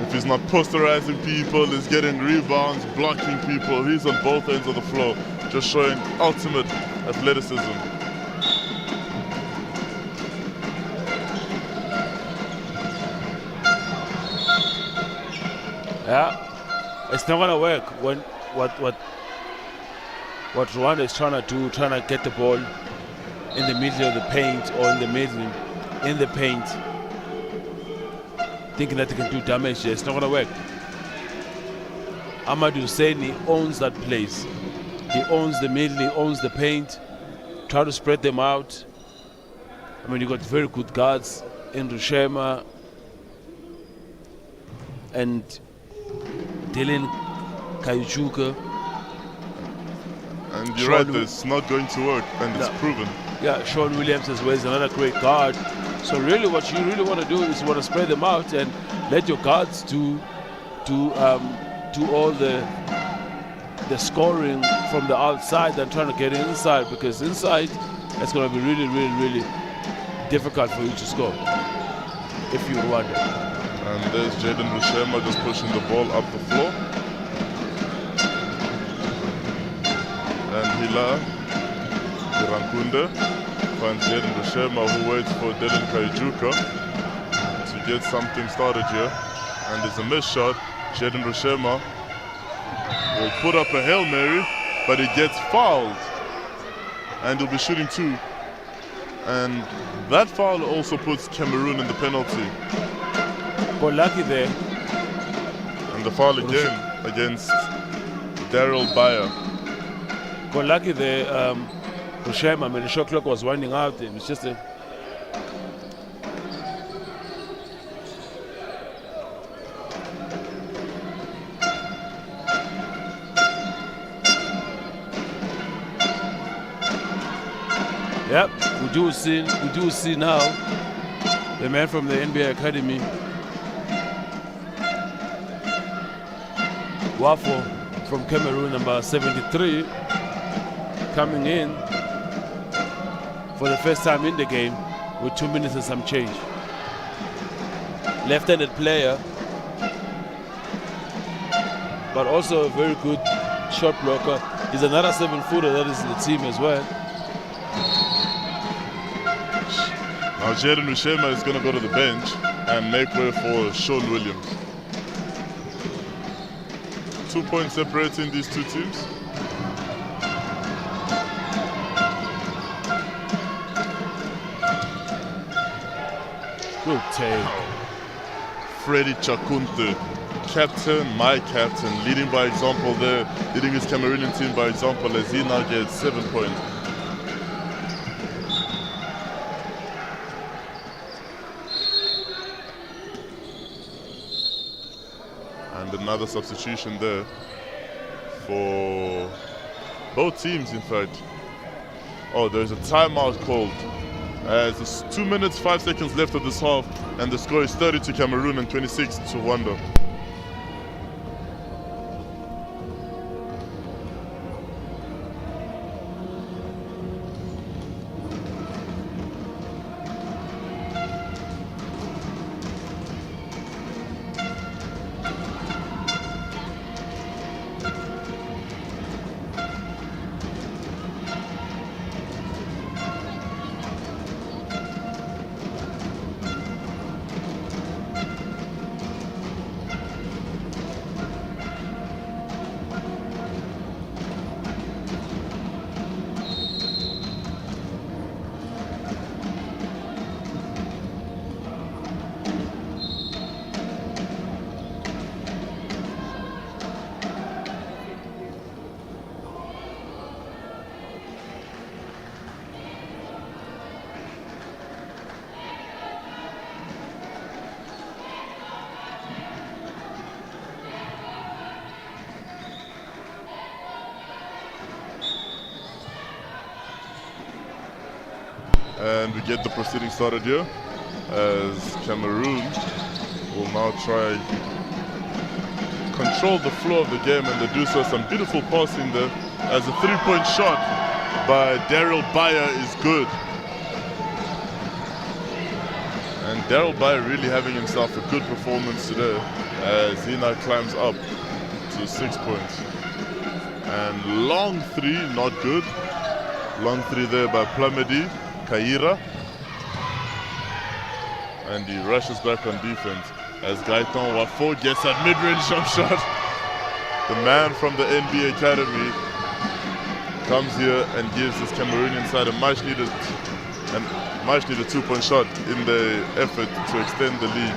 If he's not posterizing people, he's getting rebounds, blocking people. He's on both ends of the floor, just showing ultimate athleticism. Yeah, it's not gonna work when what Rwanda is trying to do, trying to get the ball in the middle of the paint or in the paint, thinking that they can do damage there. It's not gonna work. Amadou Husseini owns that place. He owns the middle, he owns the paint. Try to spread them out. I mean, you got very good guards in Rushema and Dylan Kaijuka. And you're right, it's not going to work, and it's proven. Yeah, Sean Williams as well is another great guard. So really what you really want to do is you want to spread them out and let your guards do all the scoring from the outside and trying to get inside, because inside it's going to be really, really, really difficult for you to score if you want it. And there's Jaden Rushema just pushing the ball up the floor. And Hilar Irankunda finds Jaden Rushema, who waits for Dylan Kaijuka to get something started here. And it's a missed shot. Jaden Rushema will put up a Hail Mary, but he gets fouled. And he'll be shooting two. And that foul also puts Cameroon in the penalty. Got lucky there. And the foul again against Daryl Bayer. Got lucky there, Rushema. I mean, the shot clock was winding out. It was just a... Yep, we do see now the man from the NBA Academy, Wafo from Cameroon, number 73, coming in for the first time in the game with 2 minutes and some change. Left-handed player, but also a very good shot blocker. He's another 7-footer that is in the team as well. Now Jaden Rushema is going to go to the bench and make way for Sean Williams. 2 points separating these two teams. Good take. Freddy Chakunte, captain, my captain, leading by example there, leading his Cameroonian team by example as he now gets 7 points. And another substitution there for both teams, in fact. Oh, there's a timeout called. There's 2 minutes, 5 seconds left of this half, and the score is 30 to Cameroon and 26 to Rwanda. And we get the proceeding started here as Cameroon will now try control the flow of the game, and they do so. Some beautiful passing there as a three-point shot by Daryl Bayer is good. And Daryl Bayer really having himself a good performance today as he now climbs up to 6 points. And long three, not good. Long three there by Plamedi Kaira. And he rushes back on defense as Gaetan Wafo gets that mid-range jump shot. The man from the NBA Academy comes here and gives this Cameroonian side a much-needed 2-point shot in the effort to extend the lead.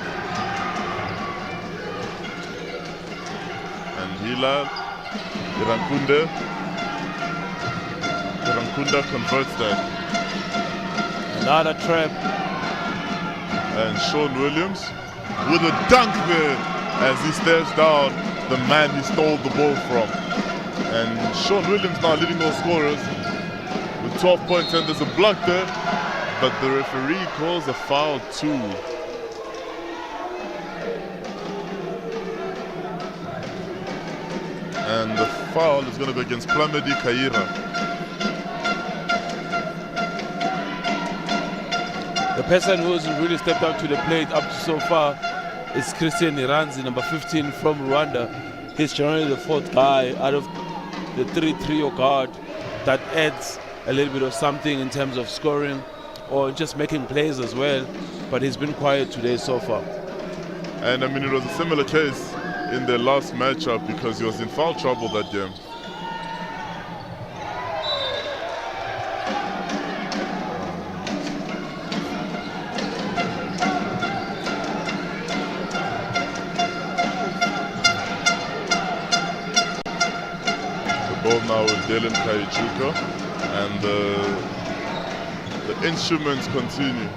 And Hilal Irankunda converts that. Another trap. And Sean Williams with a dunk there as he stares down the man he stole the ball from. And Sean Williams now leading all scorers with 12 points, and there's a block there, but the referee calls a foul too. And the foul is going to be against Plamedi Kaira. The person who's really stepped up to the plate up to so far is Christian Iranzi, number 15 from Rwanda. He's generally the fourth guy out of the 3 trio guard that adds a little bit of something in terms of scoring or just making plays as well. But he's been quiet today so far. And I mean, it was a similar case in their last matchup because he was in foul trouble that game. Now with Dylan Kayichuka, and the instruments continue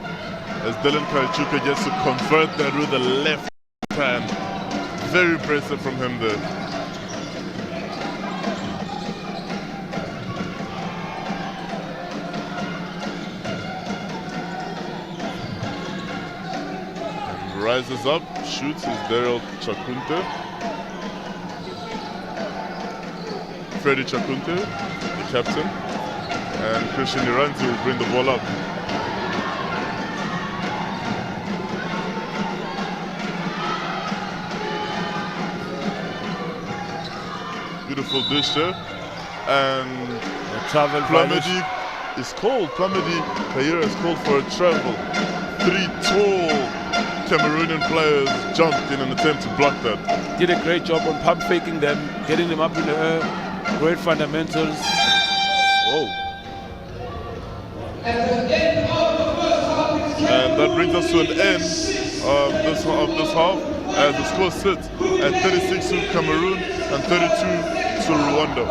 as Dylan Kayichuka gets to convert that with the left hand. Very impressive from him there. And rises up, shoots is Daryl Chakunte. Freddy Chakunte, the captain, and Christian Iranzi will bring the ball up. Beautiful dish there, and Plamedi is called. Plamedi Kaira is called for a travel. 3 tall Cameroonian players jumped in an attempt to block that. Did a great job on pump faking them, getting them up in the air. Great fundamentals. Whoa. And that brings us to an end of this half as the score sits at 36 to Cameroon and 32 to Rwanda.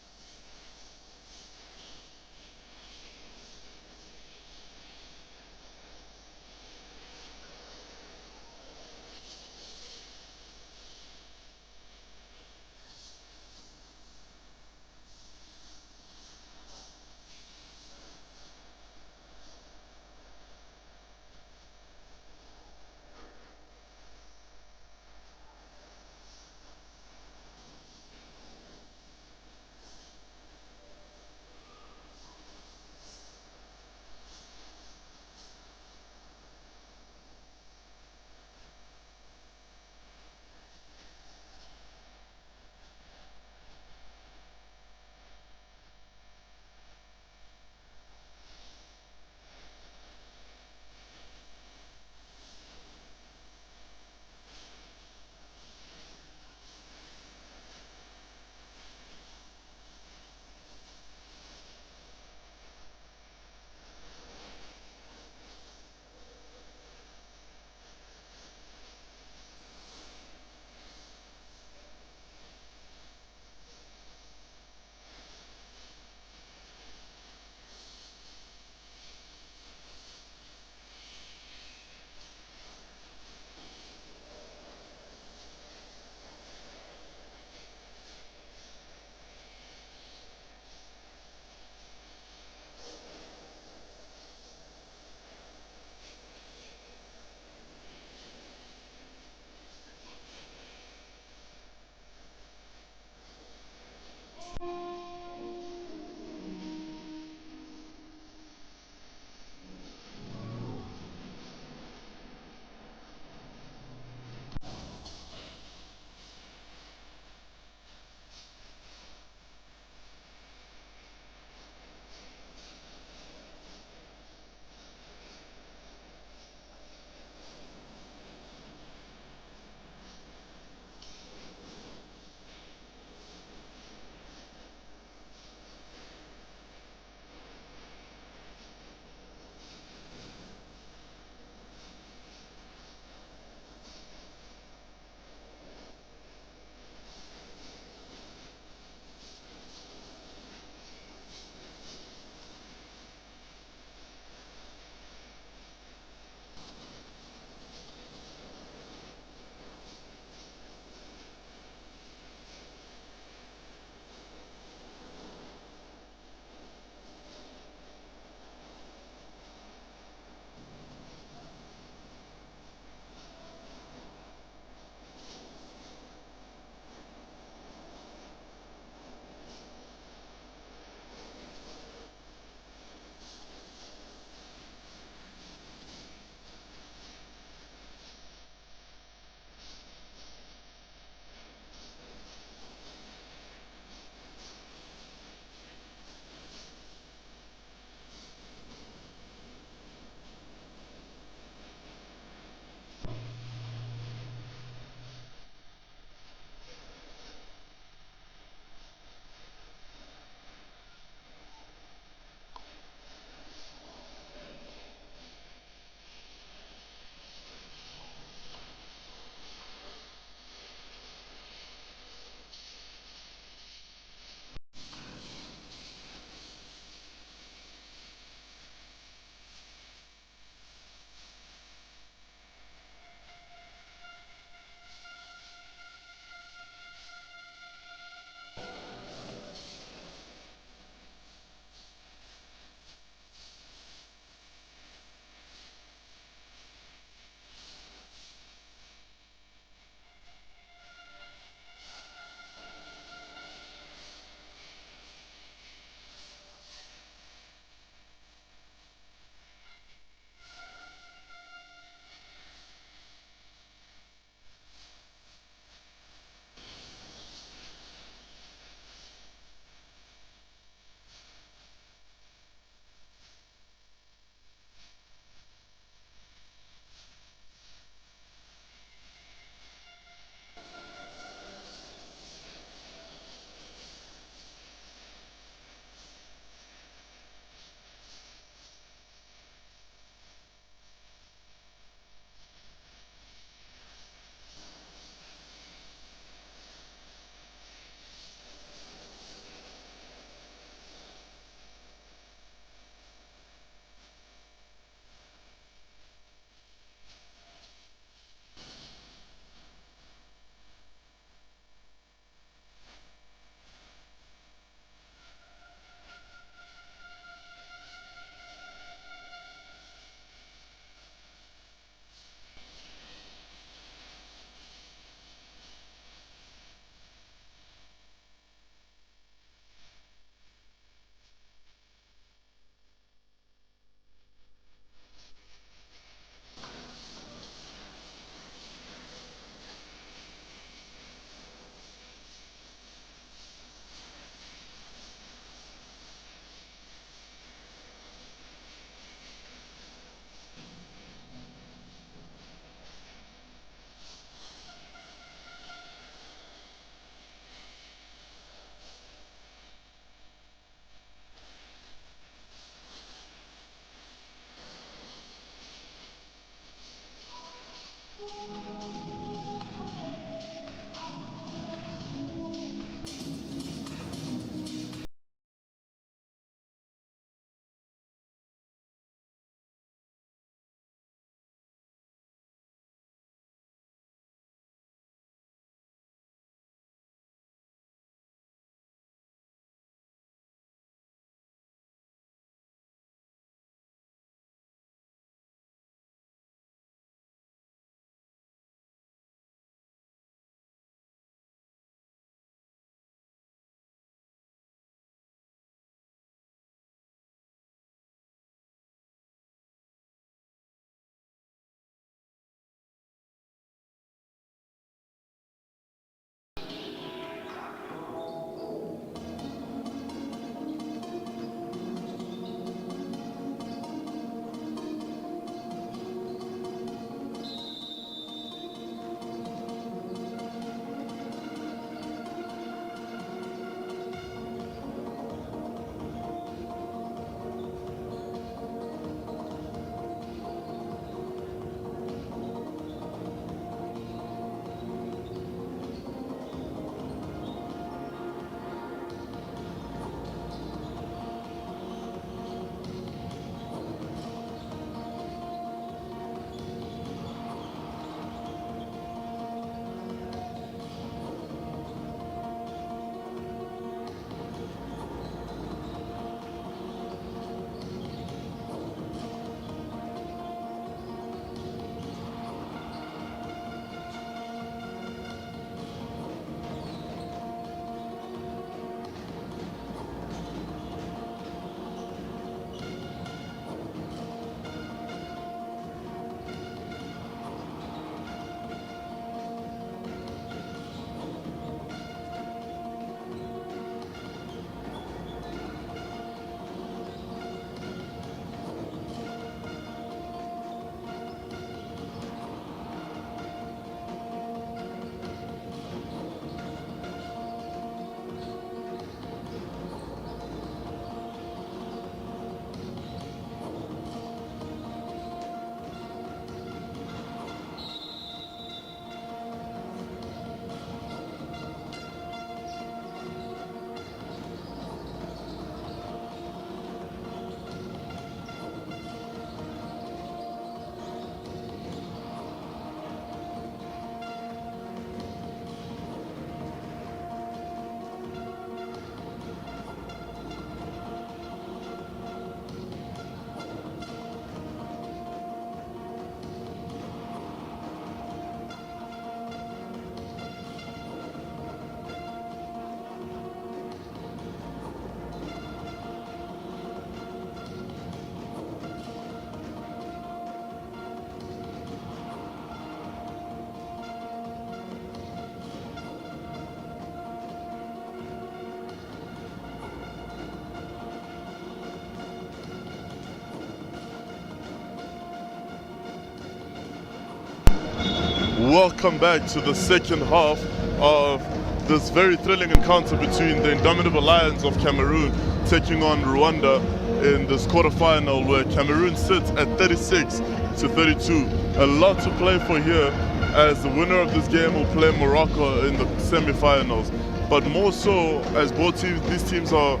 Welcome back to the second half of this very thrilling encounter between the indomitable Lions of Cameroon taking on Rwanda in this quarterfinal, where Cameroon sits at 36-32. A lot to play for here, as the winner of this game will play Morocco in the semi-finals. But more so, as these teams are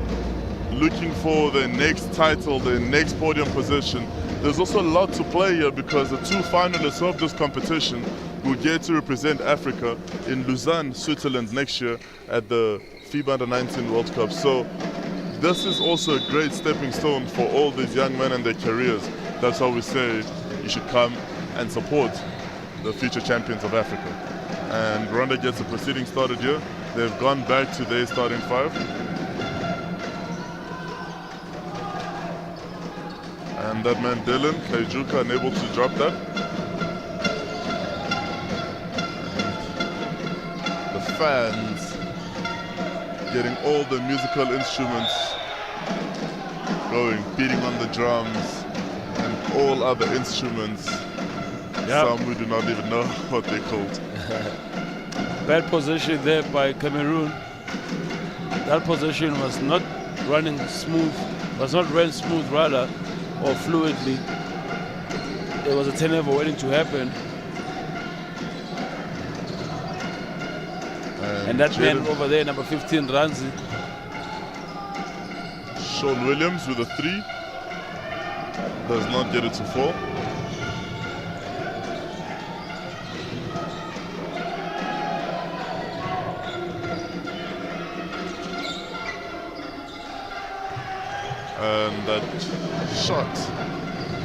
looking for their next title, their next podium position, there's also a lot to play here, because the two finalists of this competition will get to represent Africa in Lausanne, Switzerland next year at the FIBA U18 World Cup. So this is also a great stepping stone for all these young men and their careers. That's why we say you should come and support the future champions of Africa. And Rwanda gets the proceedings started here. They've gone back to their starting five. And that man Dylan Kaijuka unable to drop that. And the fans getting all the musical instruments going, beating on the drums and all other instruments. Yep. Some we do not even know what they're called. Bad position there by Cameroon. That position was not running smooth, rather, or fluidly. There was a turnover waiting to happen. And that man over there, number 15, Ranzi. Sean Williams with a 3. Does not get it to fall. And that shot,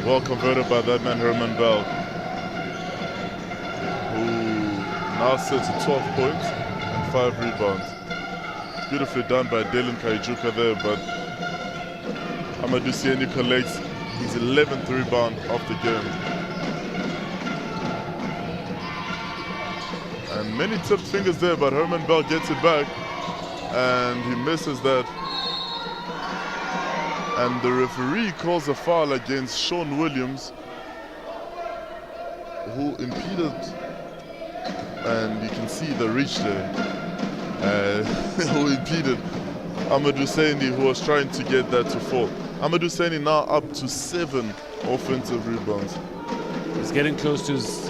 well converted by that man Herman Bell, who now sits at 12 points and 5 rebounds. Beautifully done by Dylan Kaijuka there, but Amadou Sieni collects his 11th rebound of the game. And many tipped fingers there, but Herman Bell gets it back and he misses that. And the referee calls a foul against Sean Williams, who impeded, and you can see the reach there, who impeded Amadou Saini, who was trying to get that to fall. Amadou Saini now up to 7 offensive rebounds. He's getting close to his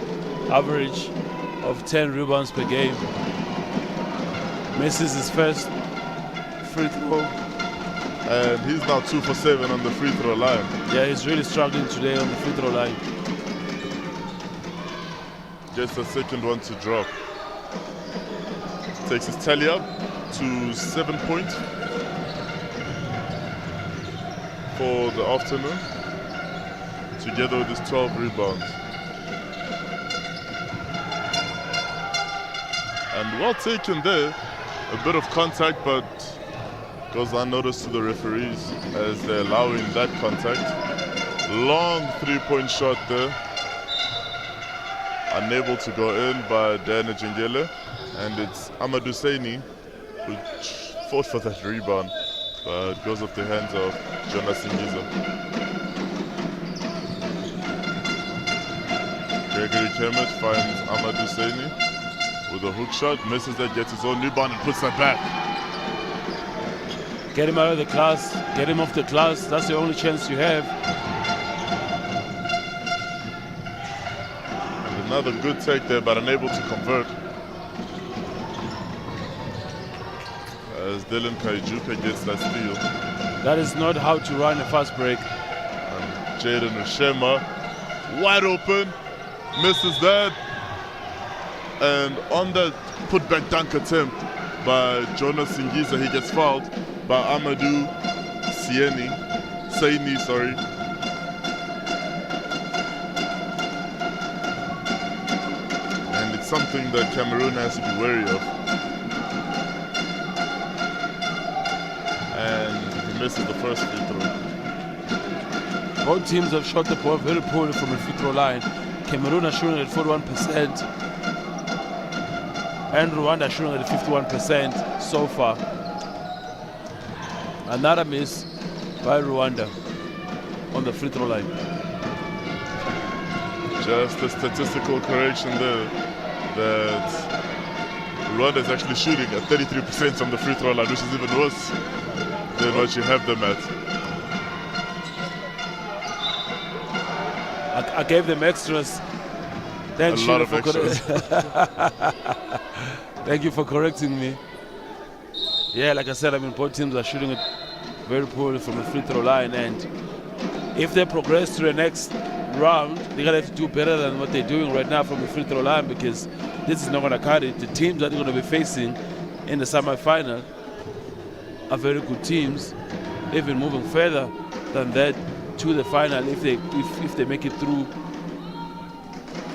average of 10 rebounds per game. Misses his first free throw. And he's now 2 for 7 on the free throw line. Yeah, he's really struggling today on the free throw line. Gets the second one to drop. Takes his tally up to 7 points for the afternoon, together with his 12 rebounds. And well taken there. A bit of contact, but goes unnoticed to the referees as they're allowing that contact. Long 3-point shot there. Unable to go in by Diana Jengele. And it's Amadou Saini who fought for that rebound, but it goes off the hands of Jonas Singiza. Gregory Kemet finds Amadou Saini with a hook shot, misses that, gets his own rebound and puts that back. Get him out of the class, get him off the class. That's the only chance you have. And another good take there, but unable to convert. As Dylan Kaijuka gets that steal. That is not how to run a fast break. And Jaden Ushema, wide open, misses that. And on that put-back dunk attempt by Jonas Singiza, he gets fouled by Amadou Saini. And it's something that Cameroon has to be wary of. And he misses the first free throw. Both teams have shot the ball very poorly from the free throw line. Cameroon are shooting at 41%, and Rwanda are shooting at 51% so far. Another miss by Rwanda on the free throw line. Just a statistical correction there. that Rwanda is actually shooting at 33% from the free throw line, which is even worse than what you have them at. I gave them extras. Thanks, A lot Sheila, of extras. Thank you for correcting me. Yeah, like I said, I mean, both teams are shooting it very poorly from the free throw line, and if they progress to the next round, they're gonna have to do better than what they're doing right now from the free throw line, because this is not gonna cut it. The teams that they're gonna be facing in the semi-final are very good teams, even moving further than that to the final if they make it through.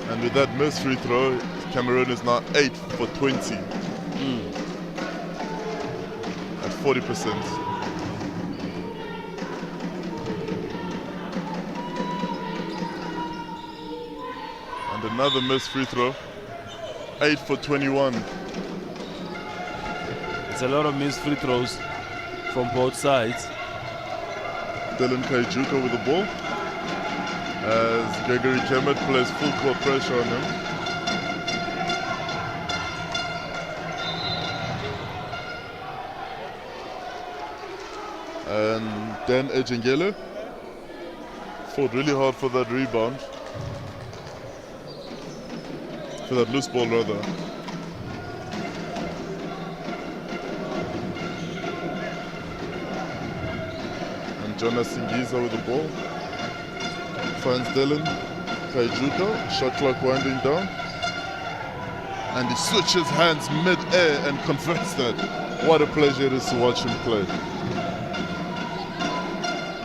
And with that missed free throw, Cameroon is now 8 for 20 at 40%. And another missed free throw, 8 for 21. It's a lot of missed free throws from both sides. Dylan Kaijuka with the ball as Gregory Kemet plays full court pressure on him. And Dan Ejengele fought really hard for that rebound. For that loose ball rather. And Jonas Singiza with the ball. Finds Dylan Kaijuka, shot clock winding down. And he switches hands mid-air and converts that. What a pleasure it is to watch him play.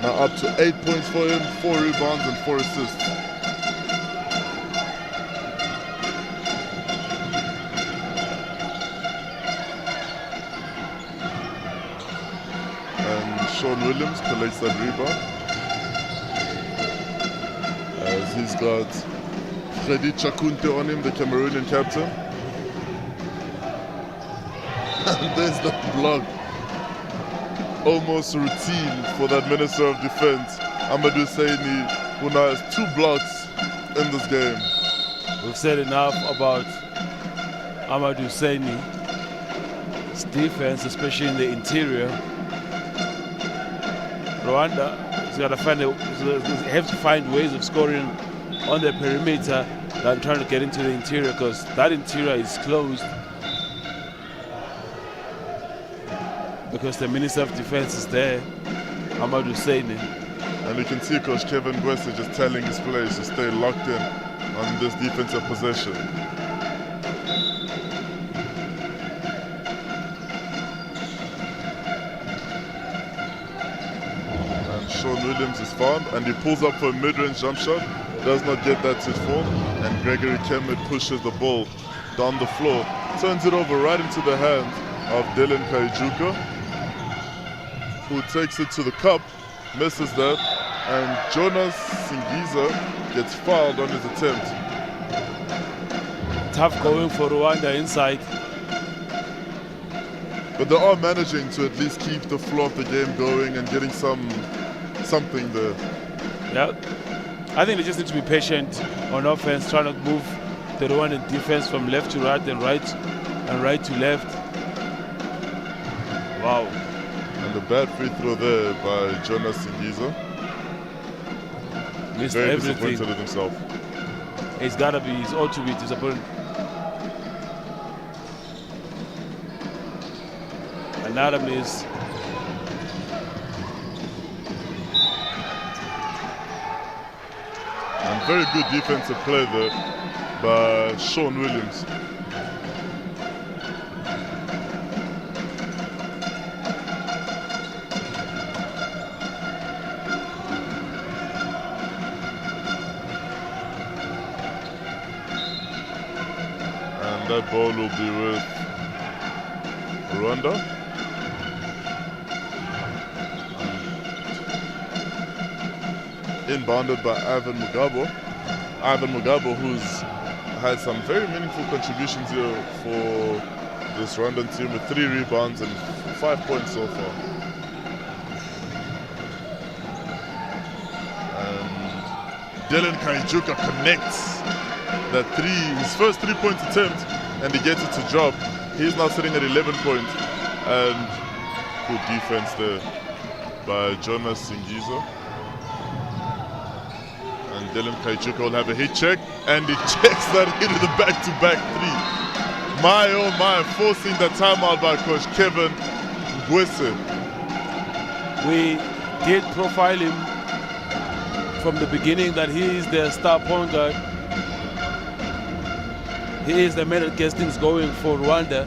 Now up to 8 points for him, 4 rebounds and 4 assists. And Sean Williams collects that rebound. As he's got Freddy Chakunte on him, the Cameroonian captain. And there's the block. Almost routine for that Minister of Defense, Amadou Saini, who now has 2 blocks in this game. We've said enough about Amadou Saini's defense, especially in the interior. Rwanda have to find ways of scoring on the perimeter than trying to get into the interior, because that interior is closed. Because the Minister of Defense is there, Amadou Saini. And you can see Coach Kevin Gwese just telling his players to stay locked in on this defensive possession. And Sean Williams is found, and he pulls up for a mid-range jump shot, does not get that to fall, and Gregory Kemet pushes the ball down the floor, turns it over right into the hands of Dylan Kaijuka, who takes it to the cup, misses that, and Jonas Singiza gets fouled on his attempt. Tough going for Rwanda inside. But they are managing to at least keep the flow of the game going and getting something there. Yeah, I think they just need to be patient on offense, trying to move the Rwandan defense from left to right and right to left. Wow. And a bad free throw there by Jonas Singiza. Missed Very everything. disappointed with himself. It's gotta be, it's ought to be disappointed. Another miss. And very good defensive play there by Sean Williams. And that ball will be with Rwanda. Inbounded by Ivan Mugabo. Ivan Mugabo, who's had some very meaningful contributions here for this Rwandan team with 3 rebounds and 5 points so far. And Dylan Kaijuka connects that his first 3-point attempt, and he gets it to drop. He's now sitting at 11 points, and good defense there by Jonas Singizo. And Dylan Kaichuka will have a hit check, and he checks that into the back-to-back three. My oh my, forcing the timeout by Coach Kevin Gwese. We did profile him from the beginning that he is their star point guard. He is the man that gets things going for Rwanda.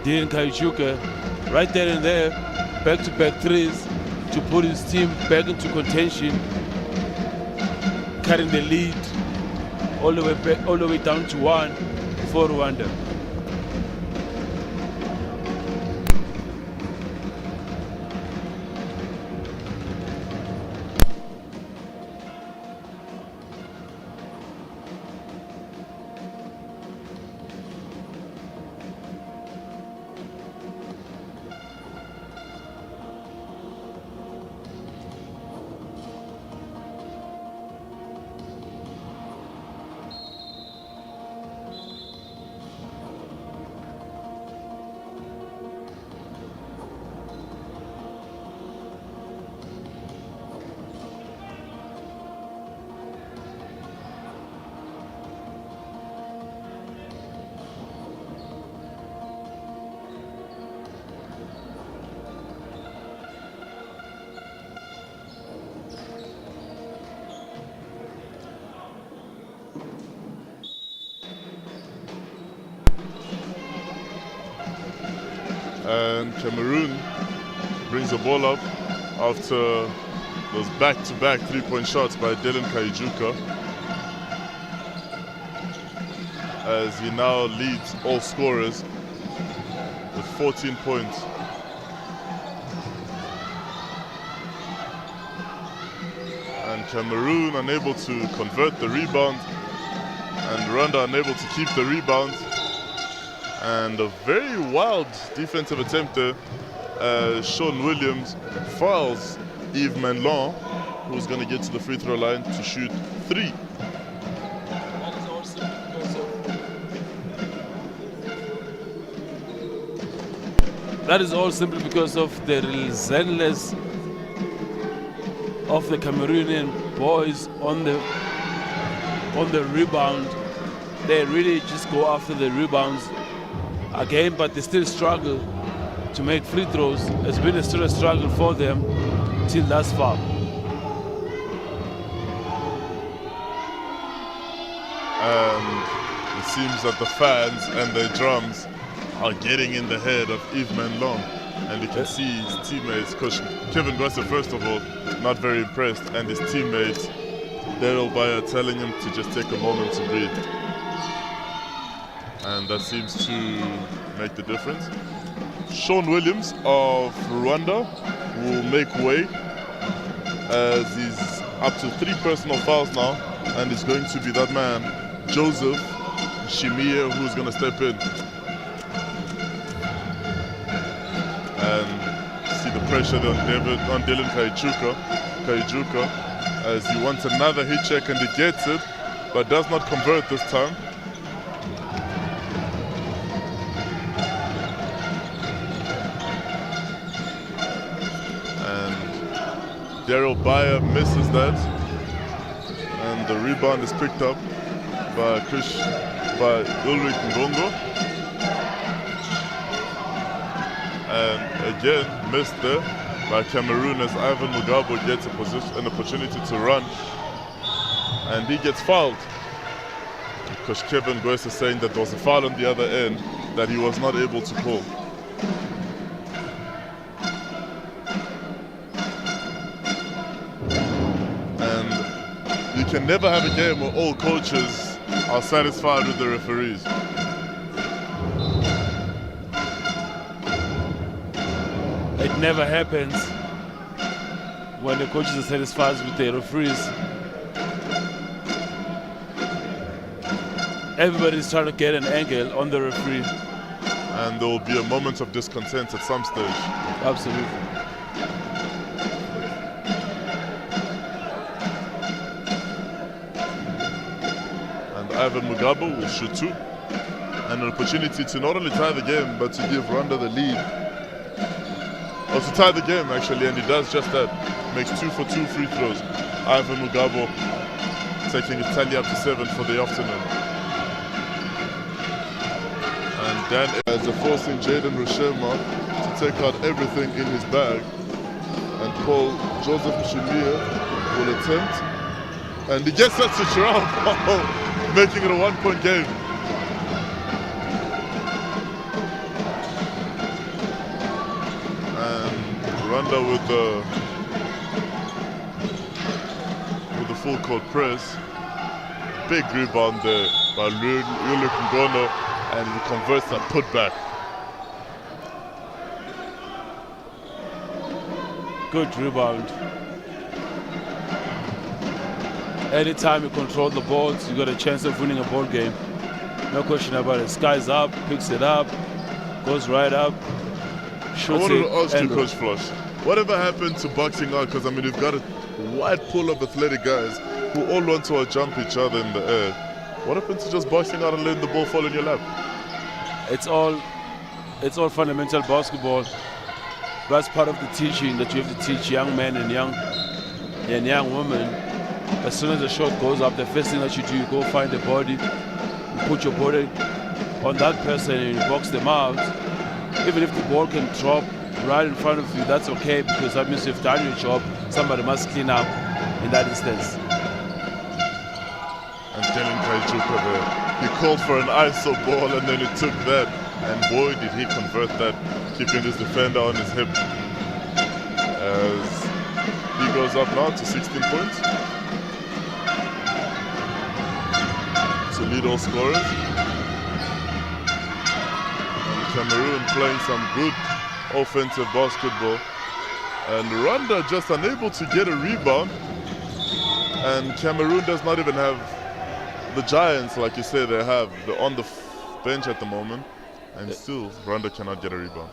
Dylan Kaichuka, right there and there, back-to-back threes to put his team back into contention, carrying the lead all the way down to 1 for Rwanda. And Cameroon brings the ball up after those back-to-back 3-point shots by Dylan Kaijuka, as he now leads all scorers with 14 points. And Cameroon unable to convert the rebound, and Rwanda unable to keep the rebound. And a very wild defensive attempt there. Sean Williams fouls Yves Menlon, who's going to get to the free throw line to shoot 3. That is all simply because of the relentlessness of the Cameroonian boys on the rebound. They really just go after the rebounds again, but they still struggle to make free throws. It's been still a struggle for them till thus far. And it seems that the fans and the drums are getting in the head of Yves Menlon, and you can see his teammates, Coach Kevin Gwese first of all, not very impressed, and his teammates, Daryl Bayer, telling him to just take a moment to breathe. And that seems to make the difference. Sean Williams of Rwanda will make way, as he's up to 3 personal fouls now, and it's going to be that man, Joseph Shimie, who's going to step in. And see the pressure on Dylan Kaijuka, as he wants another hit check, and he gets it, but does not convert this time. Daryl Bayer misses that, and the rebound is picked up by Ulrich Ngongo, and again missed there by Cameroon, as Ivan Mugabo gets an opportunity to run, and he gets fouled. Coach Kevin Gwese is saying that there was a foul on the other end that he was not able to call. You can never have a game where all coaches are satisfied with the referees. It never happens when the coaches are satisfied with the referees. Everybody's trying to get an angle on the referee. And there will be a moment of discontent at some stage. Absolutely. Ivan Mugabe will shoot 2. And an opportunity to not only tie the game, but to give Rwanda the lead. Or to tie the game, actually, and he does just that. Makes 2 for 2 free throws. Ivan Mugabe taking his tally up to 7 for the afternoon. And Dan is forcing Jaden Rushema to take out everything in his bag. And Paul Joseph Mshimia will attempt. And he gets that switch around, making it a 1-point game. And Rwanda with the full court press. Big rebound there by Yulu Ngono, and he converts that putback. Good rebound. Anytime you control the balls, you got a chance of winning a ball game. No question about it. Skies up, picks it up, goes right up, shoots I wanted it. to ask you, Coach Flush, whatever happened to boxing out? Because I mean, you've got a wide pool of athletic guys who all want to jump each other in the air. What happened to just boxing out and letting the ball fall in your lap? It's all fundamental basketball. That's part of the teaching that you have to teach young men and young women. As soon as the shot goes up, the first thing that you do, you go find the body, you put your body on that person and you box them out. Even if the ball can drop right in front of you, that's okay, because that means you've done your job. Somebody must clean up in that instance. And Dylan Kaijuka there, he called for an ISO ball and then he took that, and boy did he convert that, keeping his defender on his hip. As he goes up now to 16 points to lead all scorers. And Cameroon playing some good offensive basketball, and Rwanda just unable to get a rebound, and Cameroon does not even have the giants like you say they have. They're on the bench at the moment, and still Rwanda cannot get a rebound.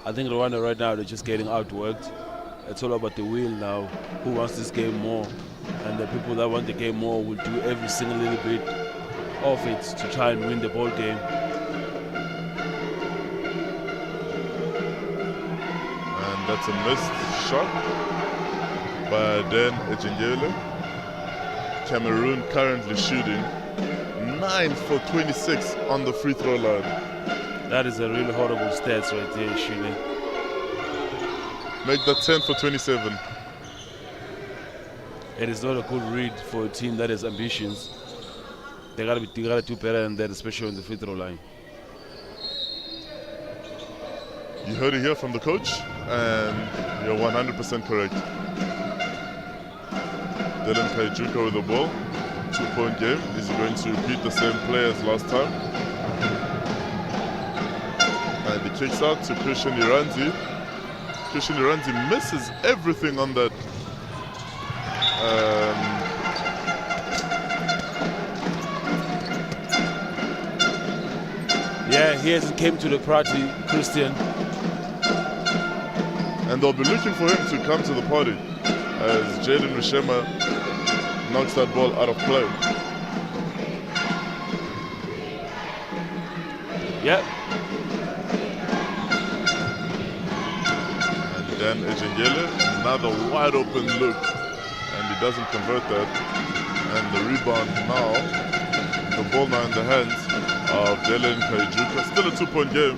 I think Rwanda right now, they're just getting outworked. It's all about the will now. Who wants this game more? And the people that want the game more will do every single little bit of it to try and win the ball game. And that's a missed shot by Dan Ejengele. Cameroon currently shooting 9 for 26 on the free throw line. That is a really horrible stats right there, shooting. Make that 10 for 27. It is not a good read for a team that has ambitions. They gotta do better than that, especially on the free throw line. You heard it here from the coach, and you're 100% correct. Dylan Kaijuka with the ball, 2-point game. Is he going to repeat the same play as last time? And he kicks out to Christian Iranzi. Christian Iranzi misses everything on that. Yeah, he hasn't came to the party, Christian. And they'll be looking for him to come to the party as Jaden Rushema knocks that ball out of play. Yep. And then Ejengele, another wide open look, and he doesn't convert that. And the rebound now, the ball now in the hands of Dylan Kaijuka. Still a 2-point game.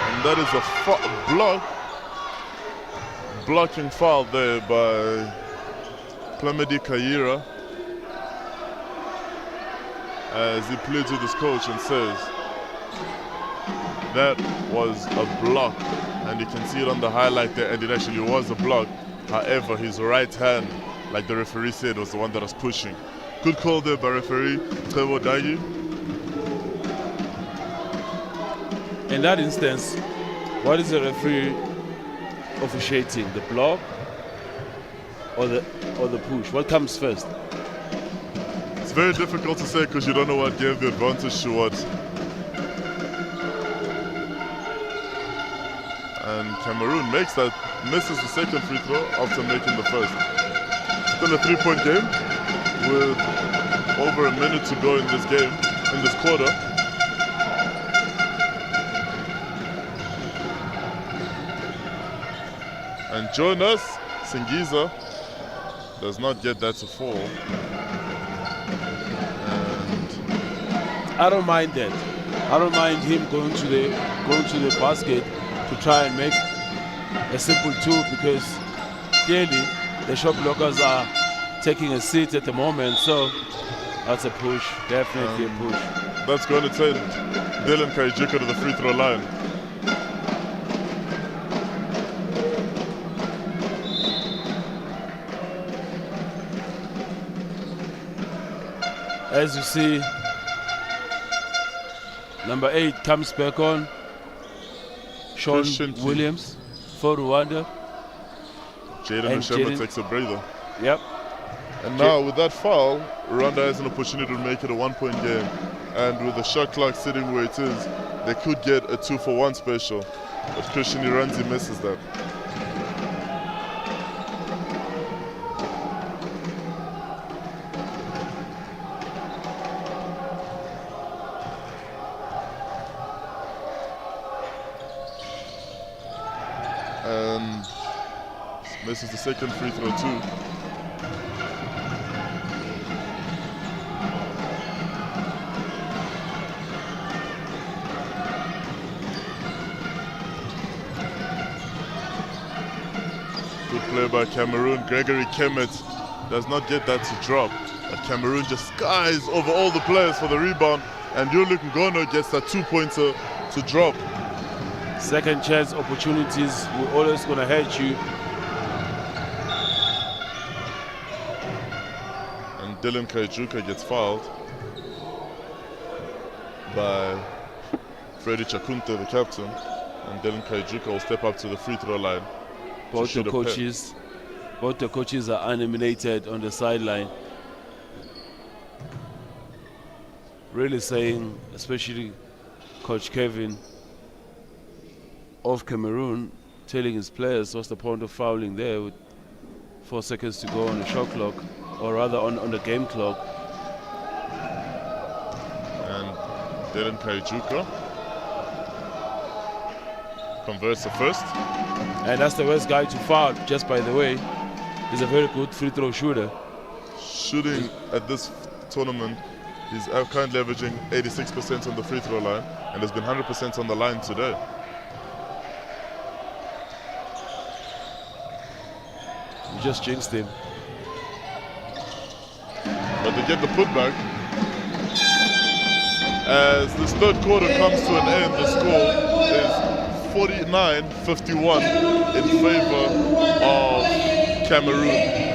And that is a blocking foul there by Plamedi Kaira, as he pleads with his coach and says that was a block, and you can see it on the highlight there, and it actually was a block. However, his right hand, like the referee said, was the one that was pushing. Good call there by referee Trevo Dagi. In that instance, what is the referee officiating? The block or the push? What comes first? It's very difficult to say because you don't know what gave the advantage to what. And Cameroon misses the second free throw after making the first. Still a 3-point game with over a minute to go in this game, in this quarter. And Jonas Singiza does not get that to fall. And I don't mind that. I don't mind him going to the basket to try and make a simple two, because clearly the shot blockers are taking a seat at the moment, so that's a push, definitely a push. That's going to send Dylan Kaijuka to the free throw line. As you see, number 8 comes back on. Sean Williams for Rwanda. Jaden Oshema takes a breather. Yep. And now with that foul, Rwanda has an opportunity to make it a 1-point game. And with the shot clock sitting where it is, they could get a 2-for-1 special. But Christian Iranzi misses that. And misses the second free throw too. Good play by Cameroon. Gregory Kemet does not get that to drop, but Cameroon just skies over all the players for the rebound, and Yulu Ngono gets that 2-pointer to drop. Second chance opportunities will always gonna hurt you. And Dylan Kaijuka gets fouled by Freddie Chakunte, the captain. And Dylan Kaijuka will step up to the free throw line. Both the coaches are animated on the sideline. Really saying, especially Coach Kevin of Cameroon, telling his players what's the point of fouling there with 4 seconds to go on the shot clock, or rather on the game clock. And Dylan Kaijuka converts the first. And that's the worst guy to foul, just by the way. He's a very good free throw shooter. Shooting at this tournament, he's currently averaging 86% on the free throw line, and has been 100% on the line today. You just jinxed him. But they get the putback. As this third quarter comes to an end, the score is 49-51 in favor of Cameroon.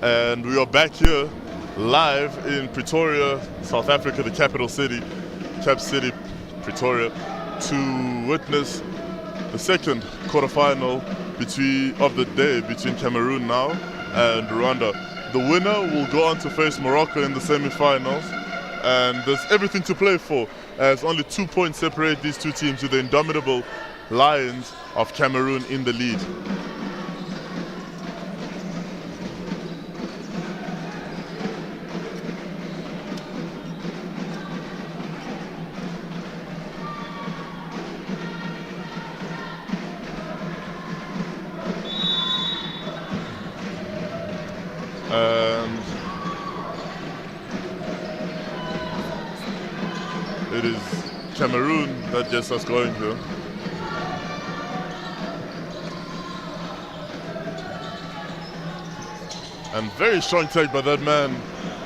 And we are back here live in Pretoria, South Africa, the capital city, Cap City, Pretoria, to witness the second quarterfinal of the day between Cameroon now and Rwanda. The winner will go on to face Morocco in the semi-finals, and there's everything to play for, as only 2 points separate these two teams, with the indomitable Lions of Cameroon in the lead. And it is Cameroon that gets us going here. And very strong take by that man,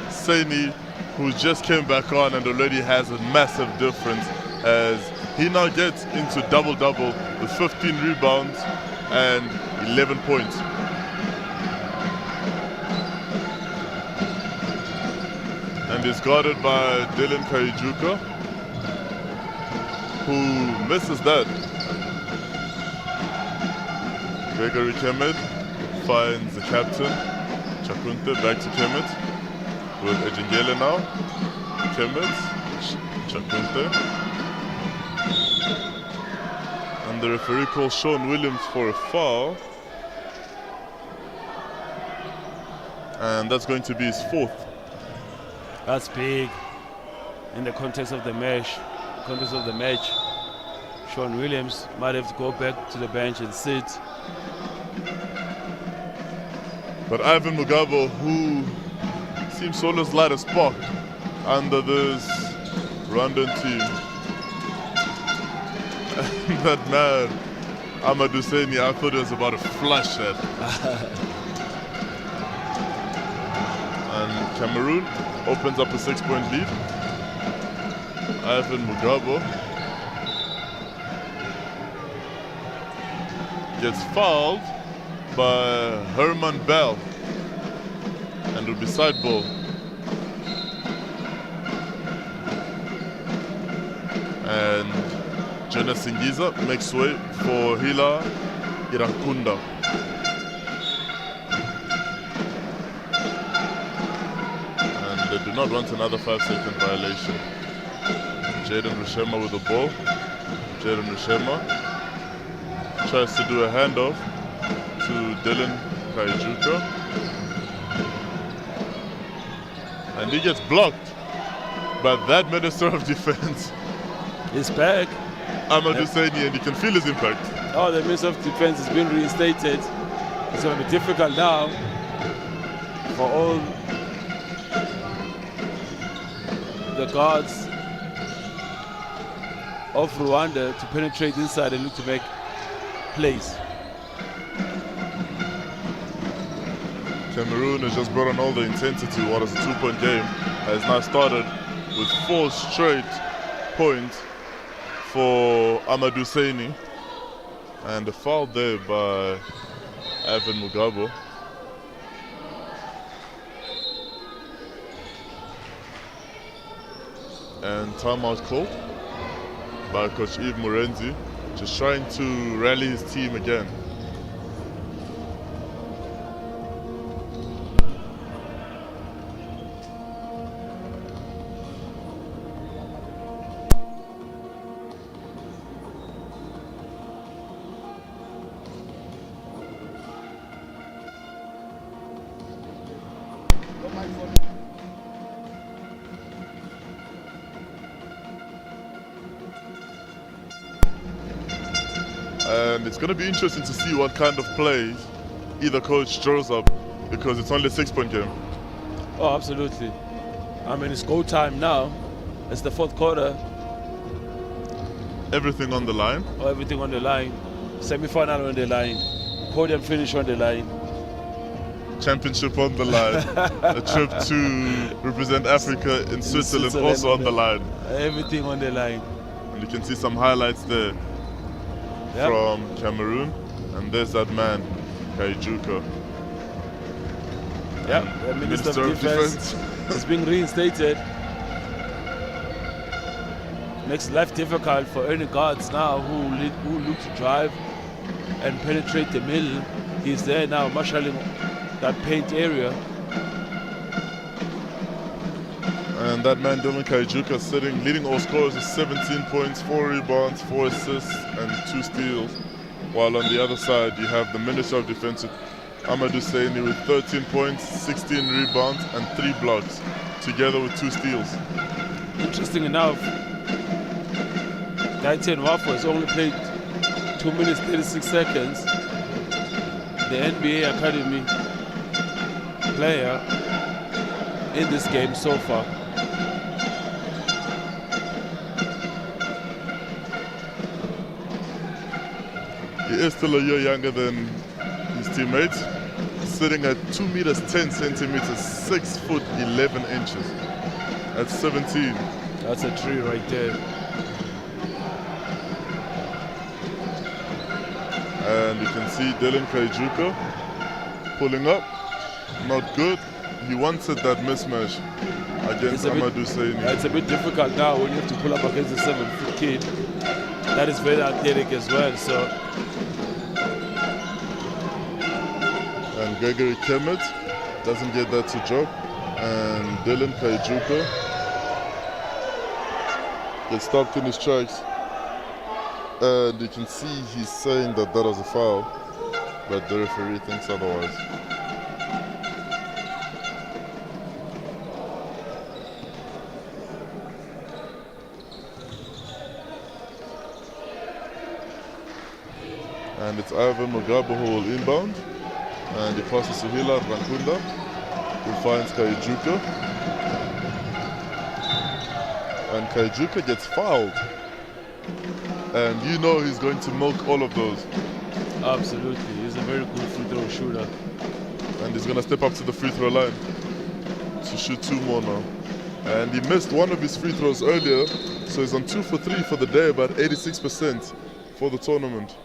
Saini, who just came back on and already has a massive difference, as he now gets into double-double with 15 rebounds and 11 points. And is guarded by Dylan Kaijuka, who misses that. Gregory Kemet finds the captain, Chakunte, back to Kemet, with Ejingele now. Kemet, Chakunte. And the referee calls Sean Williams for a foul. And that's going to be his fourth. That's big in the context of the match. Sean Williams might have to go back to the bench and sit. But Ivan Mugabo, who seems to always light a spark under this Rwandan team. And that man, Amadou Seni, I thought he was about to flush that. And Cameroon opens up a 6-point lead. Ivan Mugabo gets fouled by Herman Bell and will be side ball. And Jonas Singiza makes way for Hila Irakunda. And they do not want another 5-second violation. Jaden Rushema with the ball. Jaden Rushema tries to do a handoff to Dylan Kaijuka. And he gets blocked by that Minister of Defense. He's back. Amadou Seni, and you can feel his impact. Oh, the Minister of Defense has been reinstated. It's going to be difficult now for all the guards of Rwanda to penetrate inside and look to make plays. Cameroon has just brought on all the intensity. What is a 2-point game has now started with 4 straight points for Amadou Seni, and a foul there by Ivan Mugabo. And timeout called by Coach Yves Murenzi, just trying to rally his team again. And it's going to be interesting to see what kind of plays either coach draws up, because it's only a 6-point game. Oh, absolutely. I mean, it's go time now. It's the fourth quarter. Everything on the line. Oh, everything on the line. Semi-final on the line. Podium finish on the line. Championship on the line. A trip to represent Africa in Switzerland also on the line. Everything on the line. And you can see some highlights there. Yep. From Cameroon, and there's that man, Kaijuka. Yeah, the Minister of Defense is being reinstated. makes life difficult for any guards now who look to drive and penetrate the middle. He's there now, marshalling that paint area. And that man, Dylan Kaijuka, leading all scorers with 17 points, 4 rebounds, 4 assists, and 2 steals. While on the other side, you have the Minister of Defense, Amadou Saini, with 13 points, 16 rebounds, and 3 blocks, together with 2 steals. Interesting enough, Gaiten Wafo has only played 2 minutes 36 seconds. The NBA Academy player in this game so far. He is still a year younger than his teammates, sitting at 2 meters 10 centimeters, 6 foot 11 inches. At 17. That's a tree right there. And you can see Dylan Kaijuka pulling up. Not good. He wanted that mismatch against Amadou Saini. It's a bit difficult now when you have to pull up against a 7-foot kid. That is very athletic as well. So. And Gregory Kemet doesn't get that to drop. And Dylan Kaijuka gets stopped in his tracks. And you can see he's saying that that was a foul, but the referee thinks otherwise. And it's Ivan Mugabe who will inbound. And he passes to Hilal Rankunda, who finds Kaijuka. And Kaijuka gets fouled. And you know he's going to milk all of those. Absolutely, he's a very good free throw shooter. And he's going to step up to the free throw line to shoot 2 more now. And he missed one of his free throws earlier, so he's on 2 for 3 for the day, about 86% for the tournament.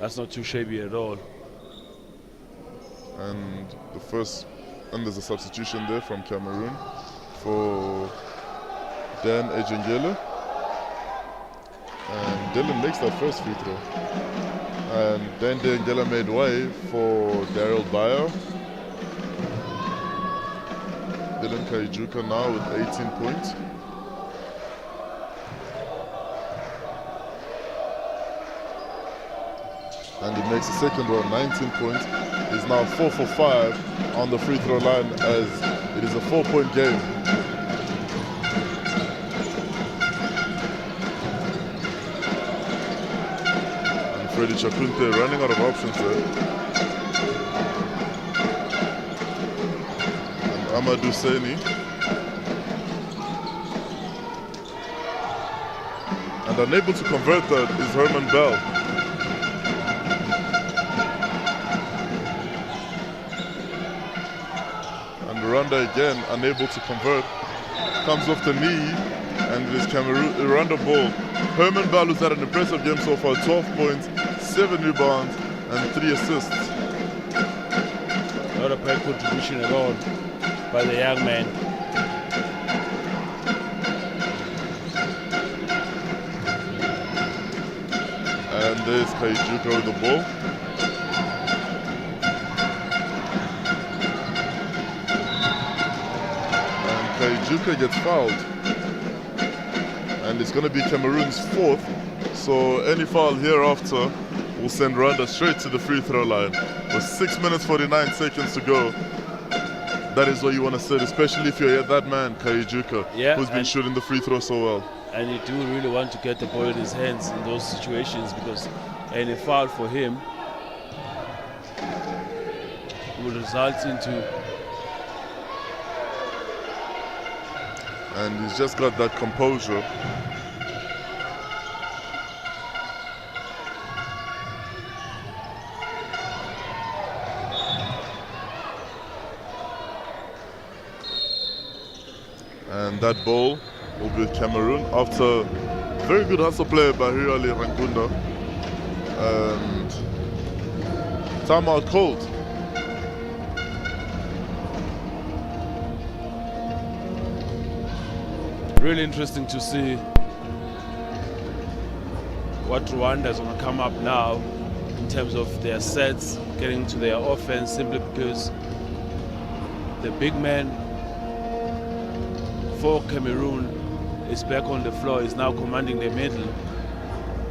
That's not too shabby at all. And there's a substitution there from Cameroon for Dan Ejengele. And Dylan makes that first free throw. And then Ejengele made way for Daryl Bayer. Dylan Kaijuka now with 18 points. And he makes the second one, 19 points. He's now 4 for 5 on the free throw line as it is a 4-point game. And Freddy Chakunte running out of options there. And Amadou Saini. And unable to convert that is Herman Bell. Rwanda again unable to convert, comes off the knee, and it is Rwanda ball. Herman Bell, who's had an impressive game so far, 12 points, 7 rebounds, and 3 assists. Not a bad contribution at all by the young man. And there's Kaijuka with the ball. Kaijuka gets fouled, and it's going to be Cameroon's 4th, so any foul hereafter will send Rwanda straight to the free throw line. With 6 minutes 49 seconds to go, that is what you want to set, especially if you're that man, Kaijuka, who's been shooting the free throw so well. And you do really want to get the ball in his hands in those situations, because any foul for him will result into... And he's just got that composure. And that ball will be with Cameroon after a very good hustle play by Hirali Rankunda. And timeout called. Really interesting to see what Rwanda is going to come up now in terms of their sets, getting into their offense, simply because the big man for Cameroon is back on the floor, is now commanding the middle.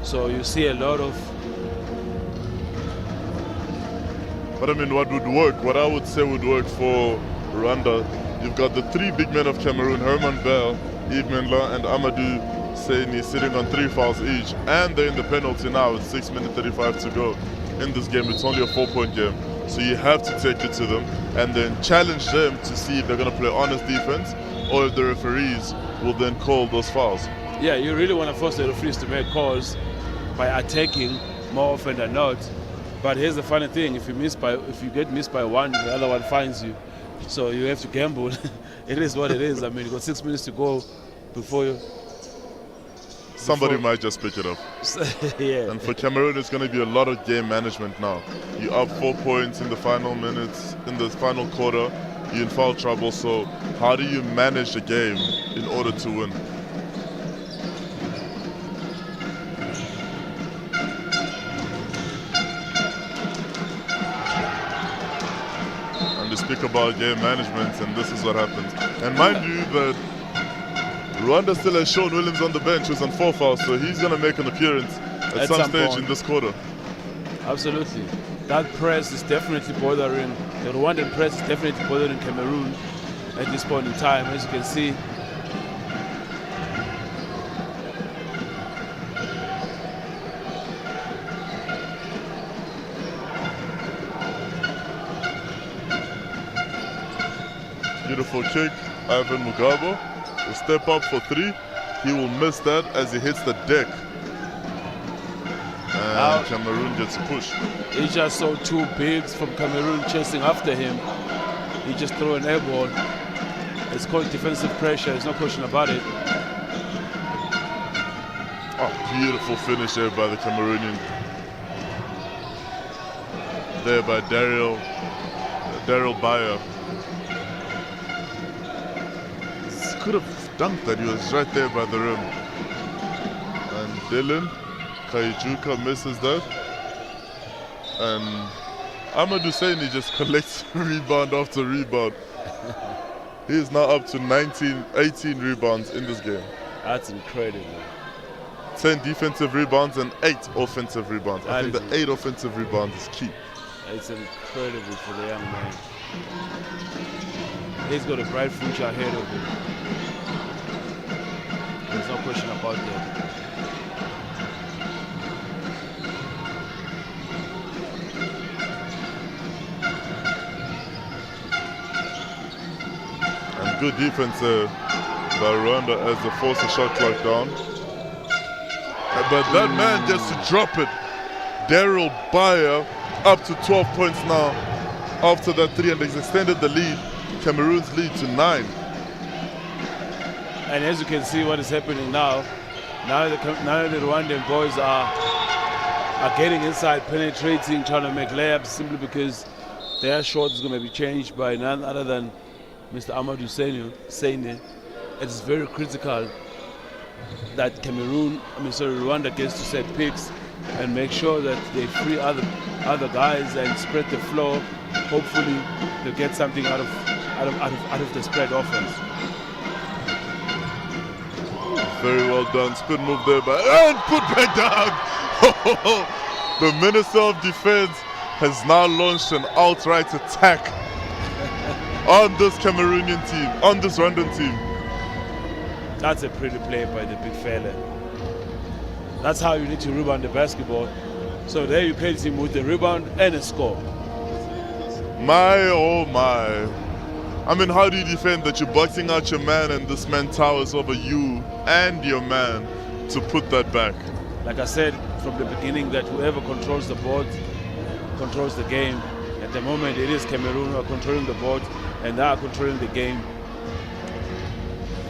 So you see a lot of... But I mean, what would work, what I would say would work for Rwanda, you've got the three big men of Cameroon, Herman Bell, Yves Menla, and Amadou Seyni, sitting on 3 fouls each, and they're in the penalty now with 6 minutes 35 to go in this game. It's only a 4-point game, so you have to take it to them and then challenge them to see if they're going to play honest defense or if the referees will then call those fouls. Yeah, you really want to force the referees to make calls by attacking more often than not. But here's the funny thing: if you get missed by one, the other one finds you. So you have to gamble. It is what it is. I mean, you got 6 minutes to go before you. Somebody might just pick it up. Yeah. And for Cameroon, it's going to be a lot of game management now. You're up 4 points in the final minutes, in the final quarter. You're in foul trouble. So how do you manage the game in order to win? And they speak about game management, and this is what happens. And mind you that Rwanda still has Sean Williams on the bench, who's on 4 fouls, so he's going to make an appearance at some stage point in this quarter. Absolutely. That press is definitely bothering, the Rwandan press is definitely bothering Cameroon at this point in time, as you can see. Beautiful kick, Ivan Mugabo will step up for 3. He will miss that as he hits the deck. And Cameroon gets pushed. He just saw 2 bigs from Cameroon chasing after him. He just threw an air ball. It's called defensive pressure, there's no question about it. Oh, beautiful finish there by the Cameroonian. There by Daryl Bayer. Could have dunked that, he was right there by the rim. And Dylan Kaijuka misses that. And Amadou Seyni just collects rebound after rebound. He is now up to 18 rebounds in this game. That's incredible. 10 defensive rebounds and 8 offensive rebounds. I think the 8 offensive rebounds is key. It's incredible for the young man. He's got a bright future ahead of him. There's no question about that. And good defense by Rwanda as they force the shot clock down. But that man gets to drop it. Daryl Bayer up to 12 points now after that 3, and he's extended the lead, Cameroon's lead, to 9. And as you can see what is happening now, now the Rwandan boys are getting inside, penetrating, trying to make layups, simply because their shot is going to be changed by none other than Mr. Amadou Seyni. It is very critical that Rwanda gets to set picks and make sure that they free other guys and spread the floor. Hopefully they'll get something out of the spread offense. Very well done. Spin move there and put back down. The Minister of Defense has now launched an outright attack on this Cameroonian team, on this Rwandan team. That's a pretty play by the big fella. That's how you need to rebound the basketball. So there you paid him with the rebound and a score. My, oh my. I mean, how do you defend that you're boxing out your man and this man towers over you and your man to put that back? Like I said from the beginning, that whoever controls the board controls the game. At the moment, it is Cameroon who are controlling the board and they are controlling the game.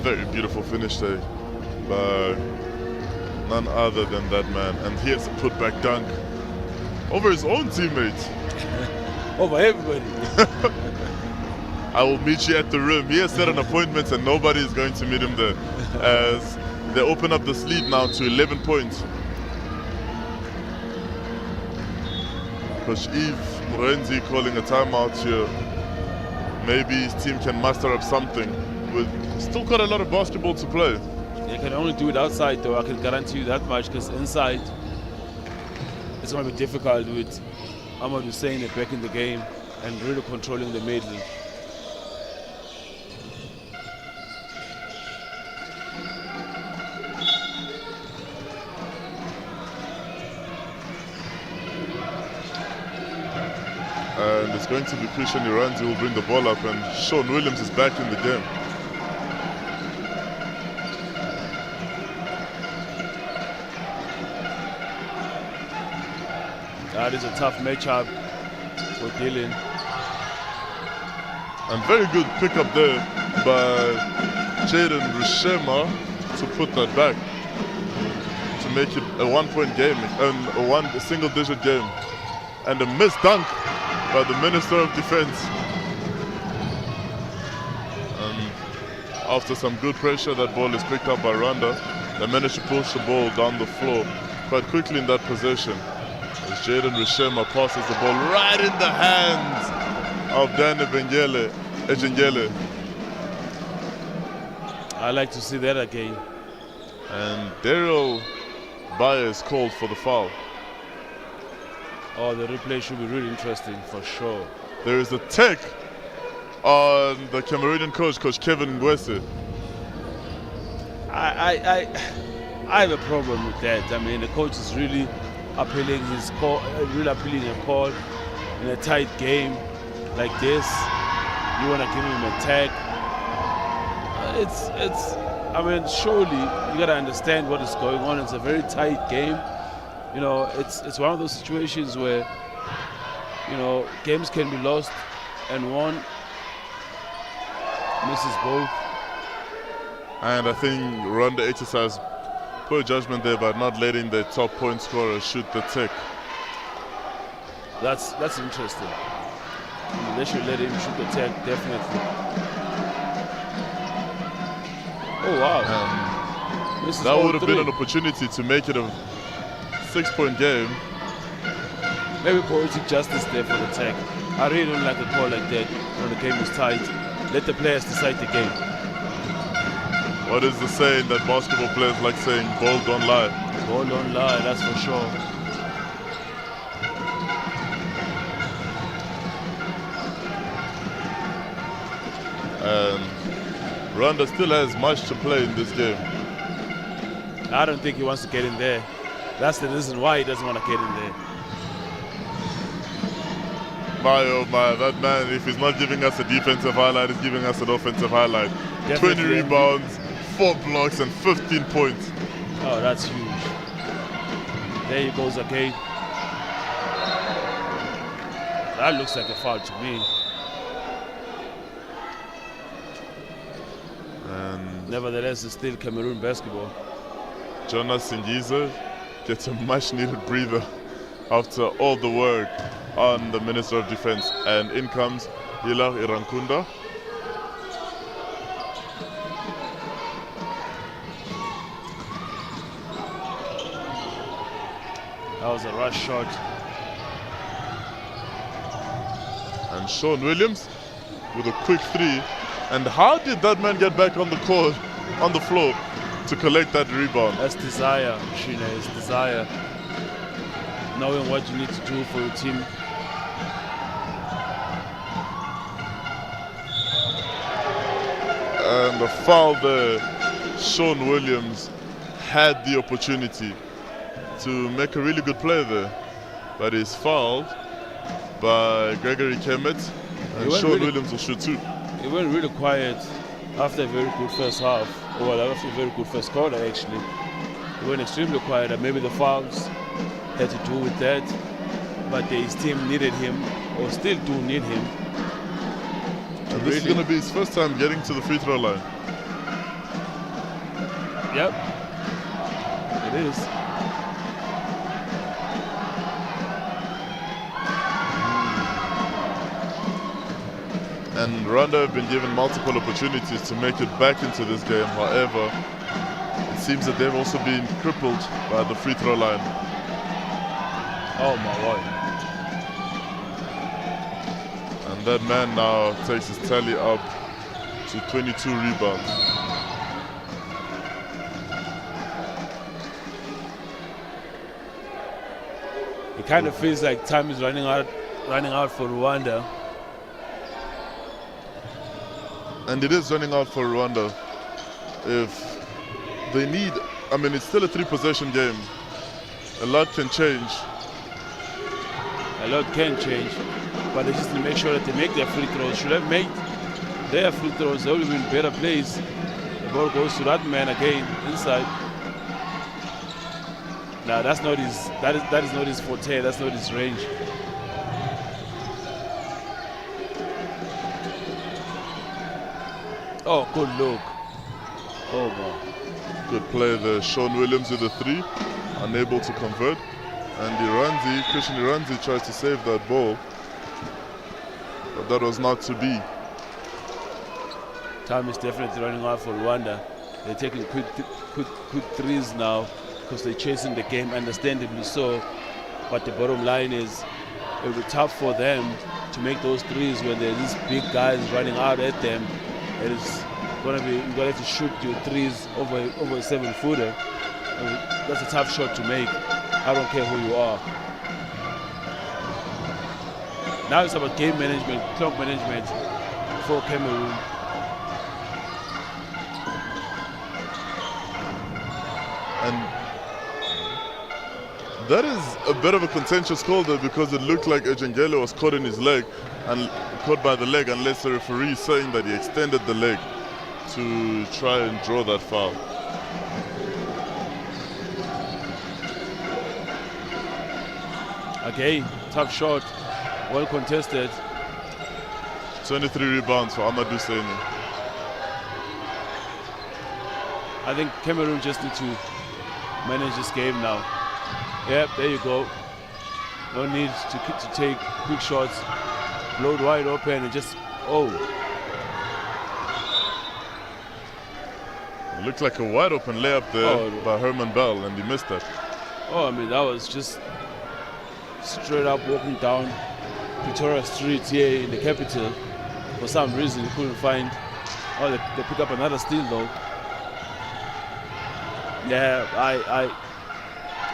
Very beautiful finish there by none other than that man. And here's a putback dunk over his own teammates. Over everybody. I will meet you at the rim. He has set an appointment and nobody is going to meet him there, as they open up this lead now to 11 points. Coach Yves Murenzi calling a timeout here. Maybe his team can muster up something. With still got a lot of basketball to play. They can only do it outside, though. I can guarantee you that much, because inside it's going to be difficult with Ahmad Hussein back in the game and really controlling the middle. And it's going to be Christian Iranzi who will bring the ball up, and Sean Williams is back in the game. That is a tough matchup for Dylan. And very good pickup there by Jaden Rushema to put that back, to make it a 1-point game and a single-digit game. And a missed dunk by the Minister of Defense. After some good pressure, that ball is picked up by Rwanda. They managed to push the ball down the floor quite quickly in that possession. As Jaden Rushema passes the ball right in the hands of Dan Ejengele. I like to see that again. And Daryl Baez called for the foul. Oh, the replay should be really interesting for sure. There is a tech on the Cameroonian coach, Coach Kevin Ngwese. I have a problem with that. I mean, the coach is really appealing his call, appealing a call in a tight game like this. You want to give him a tag. I mean, surely you got to understand what is going on. It's a very tight game. You know, it's one of those situations where, you know, games can be lost and won. Misses both. And I think Rwanda exercised poor judgment there by not letting the top point scorer shoot the tech. That's interesting. I mean, they should let him shoot the tech, definitely. Oh wow! That would have been an opportunity to make it a 6-point game. Maybe poetic justice there for the tech. I really don't like a call like that when the game is tight. Let the players decide the game. What is the saying that basketball players like saying? Ball don't lie. Ball don't lie, that's for sure. And Rwanda still has much to play in this game. I don't think he wants to get in there. That's the reason why he doesn't want to get in there. My oh my, that man, if he's not giving us a defensive highlight, he's giving us an offensive highlight. Definitely. 20 rebounds, 4 blocks, and 15 points. Oh, that's huge. There he goes again. That looks like a foul to me. And nevertheless, it's still Cameroon basketball. Jonas Singiza gets a much-needed breather after all the work on the Minister of Defense. And in comes Hilar Irankunda. That was a rush shot. And Sean Williams with a quick three. And how did that man get back on the court, on the floor, to collect that rebound? That's desire, Shina. It's desire. Knowing what you need to do for your team. And the foul there. Sean Williams had the opportunity to make a really good play there, but he's fouled by Gregory Kemet, and Sean Williams will shoot two. He went really quiet after a very good first half, or after a very good first quarter actually. He went extremely quiet, and maybe the fouls had to do with that, but his team needed him, or still do need him. And this is going to be his first time getting to the free throw line. Yep, it is. And Rwanda have been given multiple opportunities to make it back into this game. However, it seems that they've also been crippled by the free throw line. Oh my word. And that man now takes his tally up to 22 rebounds. It kind of feels like time is running out for Rwanda. And it is running out for Rwanda. If they need, I mean, it's still a 3-possession game. A lot can change. A lot can change, but they just need to make sure that they make their free throws. Should have made their free throws, they would have been better plays. The ball goes to that man again inside. Now that's not his. That is not his forte. That's not his range. Oh, good look. Oh my. Good play there. Sean Williams with a 3, unable to convert. And Christian Iranzi tries to save that ball, but that was not to be. Time is definitely running out for Rwanda. They're taking quick threes now because they're chasing the game, understandably so. But the bottom line is, it'll be tough for them to make those threes when there's these big guys running out at them. It is gonna be, you're gonna have to shoot your threes over a 7-footer. That's a tough shot to make. I don't care who you are. Now it's about game management, clock management for Cameroon. And that is a bit of a contentious call there, because it looked like Ejengele was caught in his leg and caught by the leg, unless the referee is saying that he extended the leg to try and draw that foul. Okay, tough shot, well contested. 23 rebounds for Amadou Seni. I think Cameroon just need to manage this game now. Yep, there you go. No need to take quick shots. Blow it wide open and just, oh. It looked like a wide open layup there by Herman Bell, and he missed that. Oh, I mean, that was just straight up walking down Pretoria Street here in the capital. For some reason, he couldn't find. Oh, they pick up another steal though. Yeah,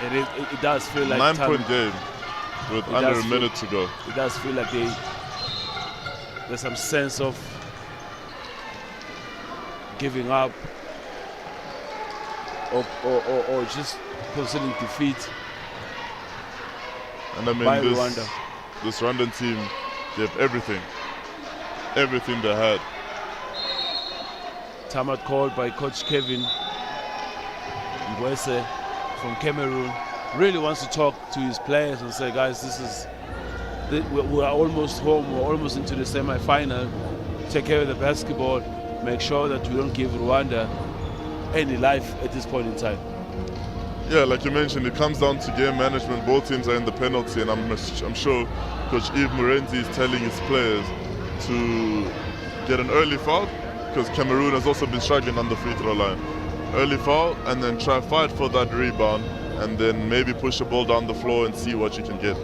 it does feel like 9-point game with under a minute to go. It does feel like there's some sense of giving up or just considering defeat. And I mean, by Rwanda. This Rwandan team, they have everything they had. Timeout called by Coach Kevin Ngwese from Cameroon. Really wants to talk to his players and say, guys, we are almost home, we're almost into the semi-final. Take care of the basketball, make sure that we don't give Rwanda any life at this point in time. Yeah, like you mentioned, it comes down to game management. Both teams are in the penalty, and I'm sure Coach Yves Murenzi is telling his players to get an early foul, because Cameroon has also been struggling on the free throw line. Early foul, and then try fight for that rebound, and then maybe push the ball down the floor and see what you can get.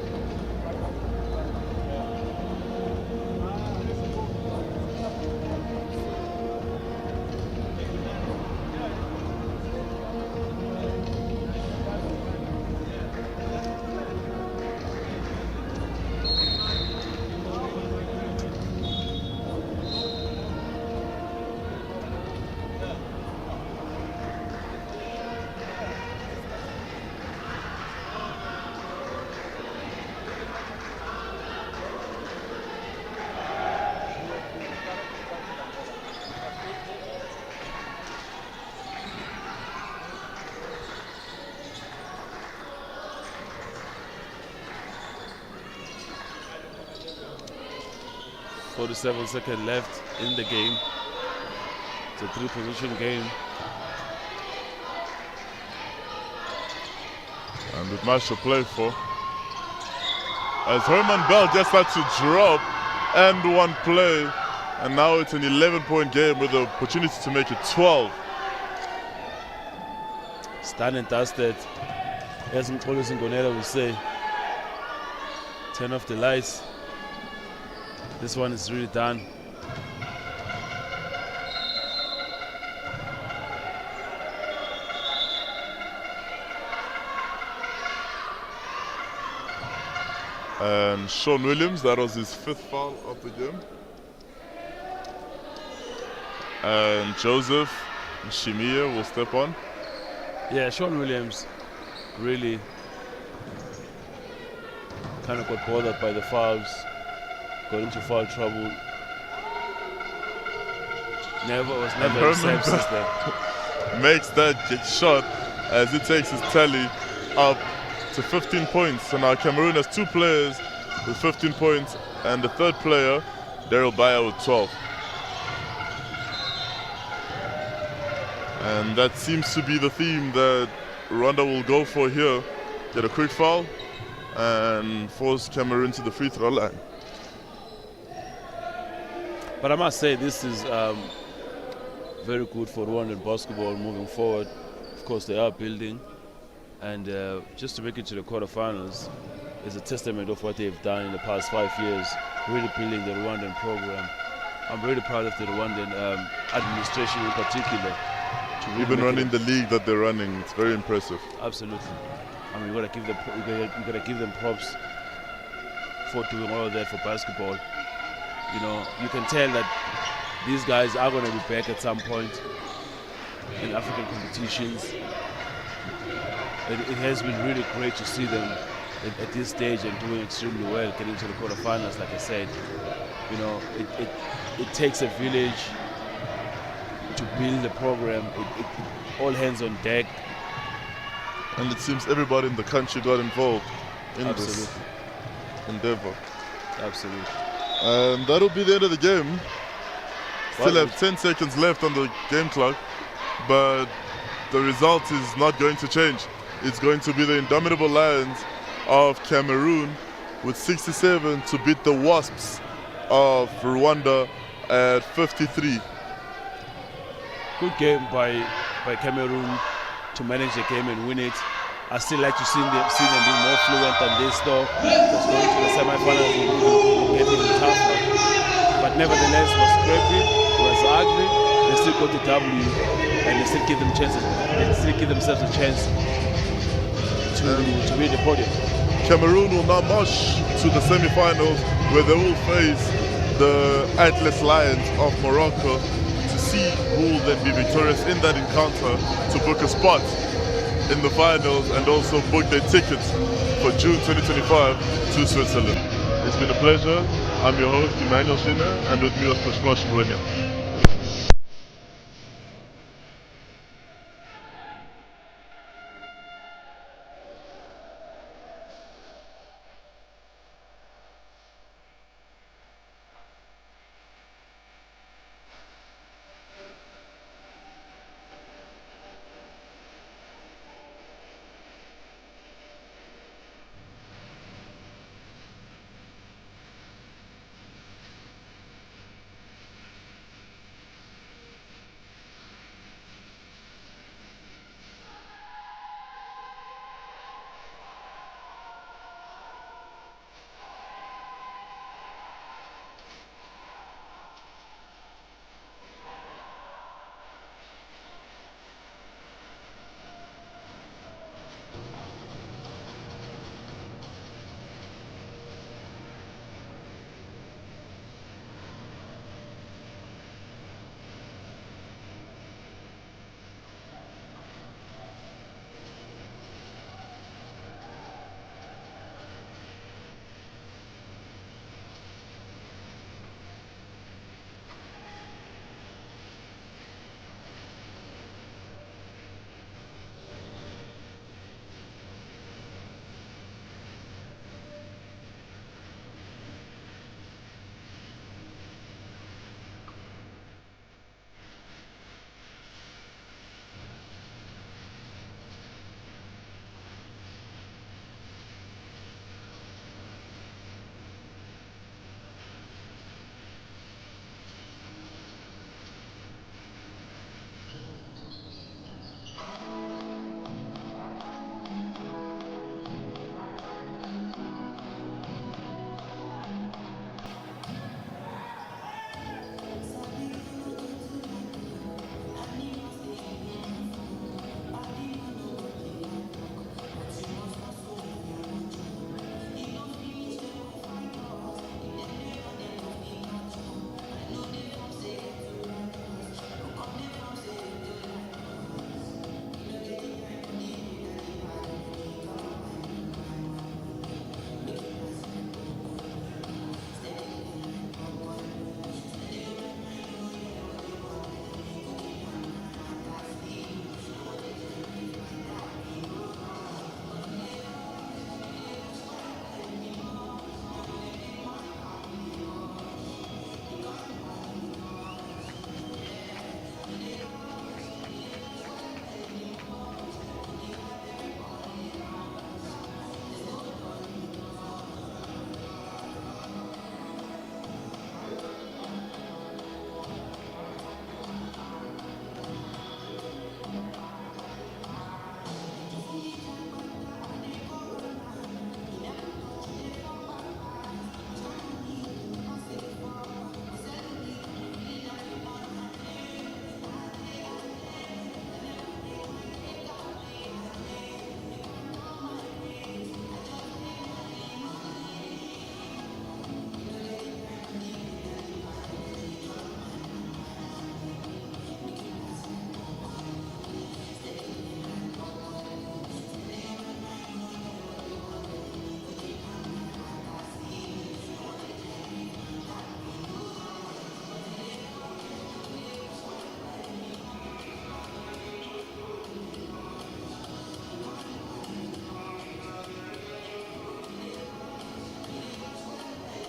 .47 left in the game. It's a 3-position game. And with much to play for, as Herman Bell just had to drop and one play, and now it's an 11-point game with the opportunity to make it 12. Done and dusted, as Nkolisi Ngonela will say. Turn off the lights. This one is really done. And Sean Williams, that was his 5th foul of the game. And Joseph Shimia will step on. Yeah, Sean Williams really kind of got bothered by the fouls, got into foul trouble. Was never the same since then. Makes that shot as he takes his tally up to 15 points. So now Cameroon has 2 players with 15 points, and the 3rd player, Daryl Bayer, with 12. And that seems to be the theme that Rwanda will go for here. Get a quick foul and force Cameroon to the free throw line. But I must say, this is very good for Rwandan basketball moving forward. Of course, they are building, and just to make it to the quarterfinals is a testament of what they've done in the past 5 years, really building the Rwandan program. I'm really proud of the Rwandan administration in particular. Even running the league that they're running, it's very impressive. Absolutely. I mean, you gotta give them props for doing all of that for basketball. You know, you can tell that these guys are going to be back at some point in African competitions. It has been really great to see them at this stage and doing extremely well, getting to the quarterfinals. Like I said, you know, it takes a village to build the program. All hands on deck. And it seems everybody in the country got involved in Absolutely. this endeavor. Absolutely. And that'll be the end of the game. Still Well, have 10 seconds left on the game clock, but the result is not going to change. It's going to be the indomitable Lions of Cameroon with 67 to beat the Wasps of Rwanda at 53. Good game by Cameroon to manage the game and win it. I still like to see them being more fluent than this, though. Because going to the semi-finals will get even tougher. But nevertheless, it was scrappy, it was ugly. They still got the W, and they still give them chances. They still give themselves a chance to win the podium. Cameroon will now march to the semi-finals, where they will face the Atlas Lions of Morocco to see who will then be victorious in that encounter to book a spot in the finals and also book their tickets for June 2025 to Switzerland. It's been a pleasure. I'm your host, Emmanuel Schiner, and with me was Coach William.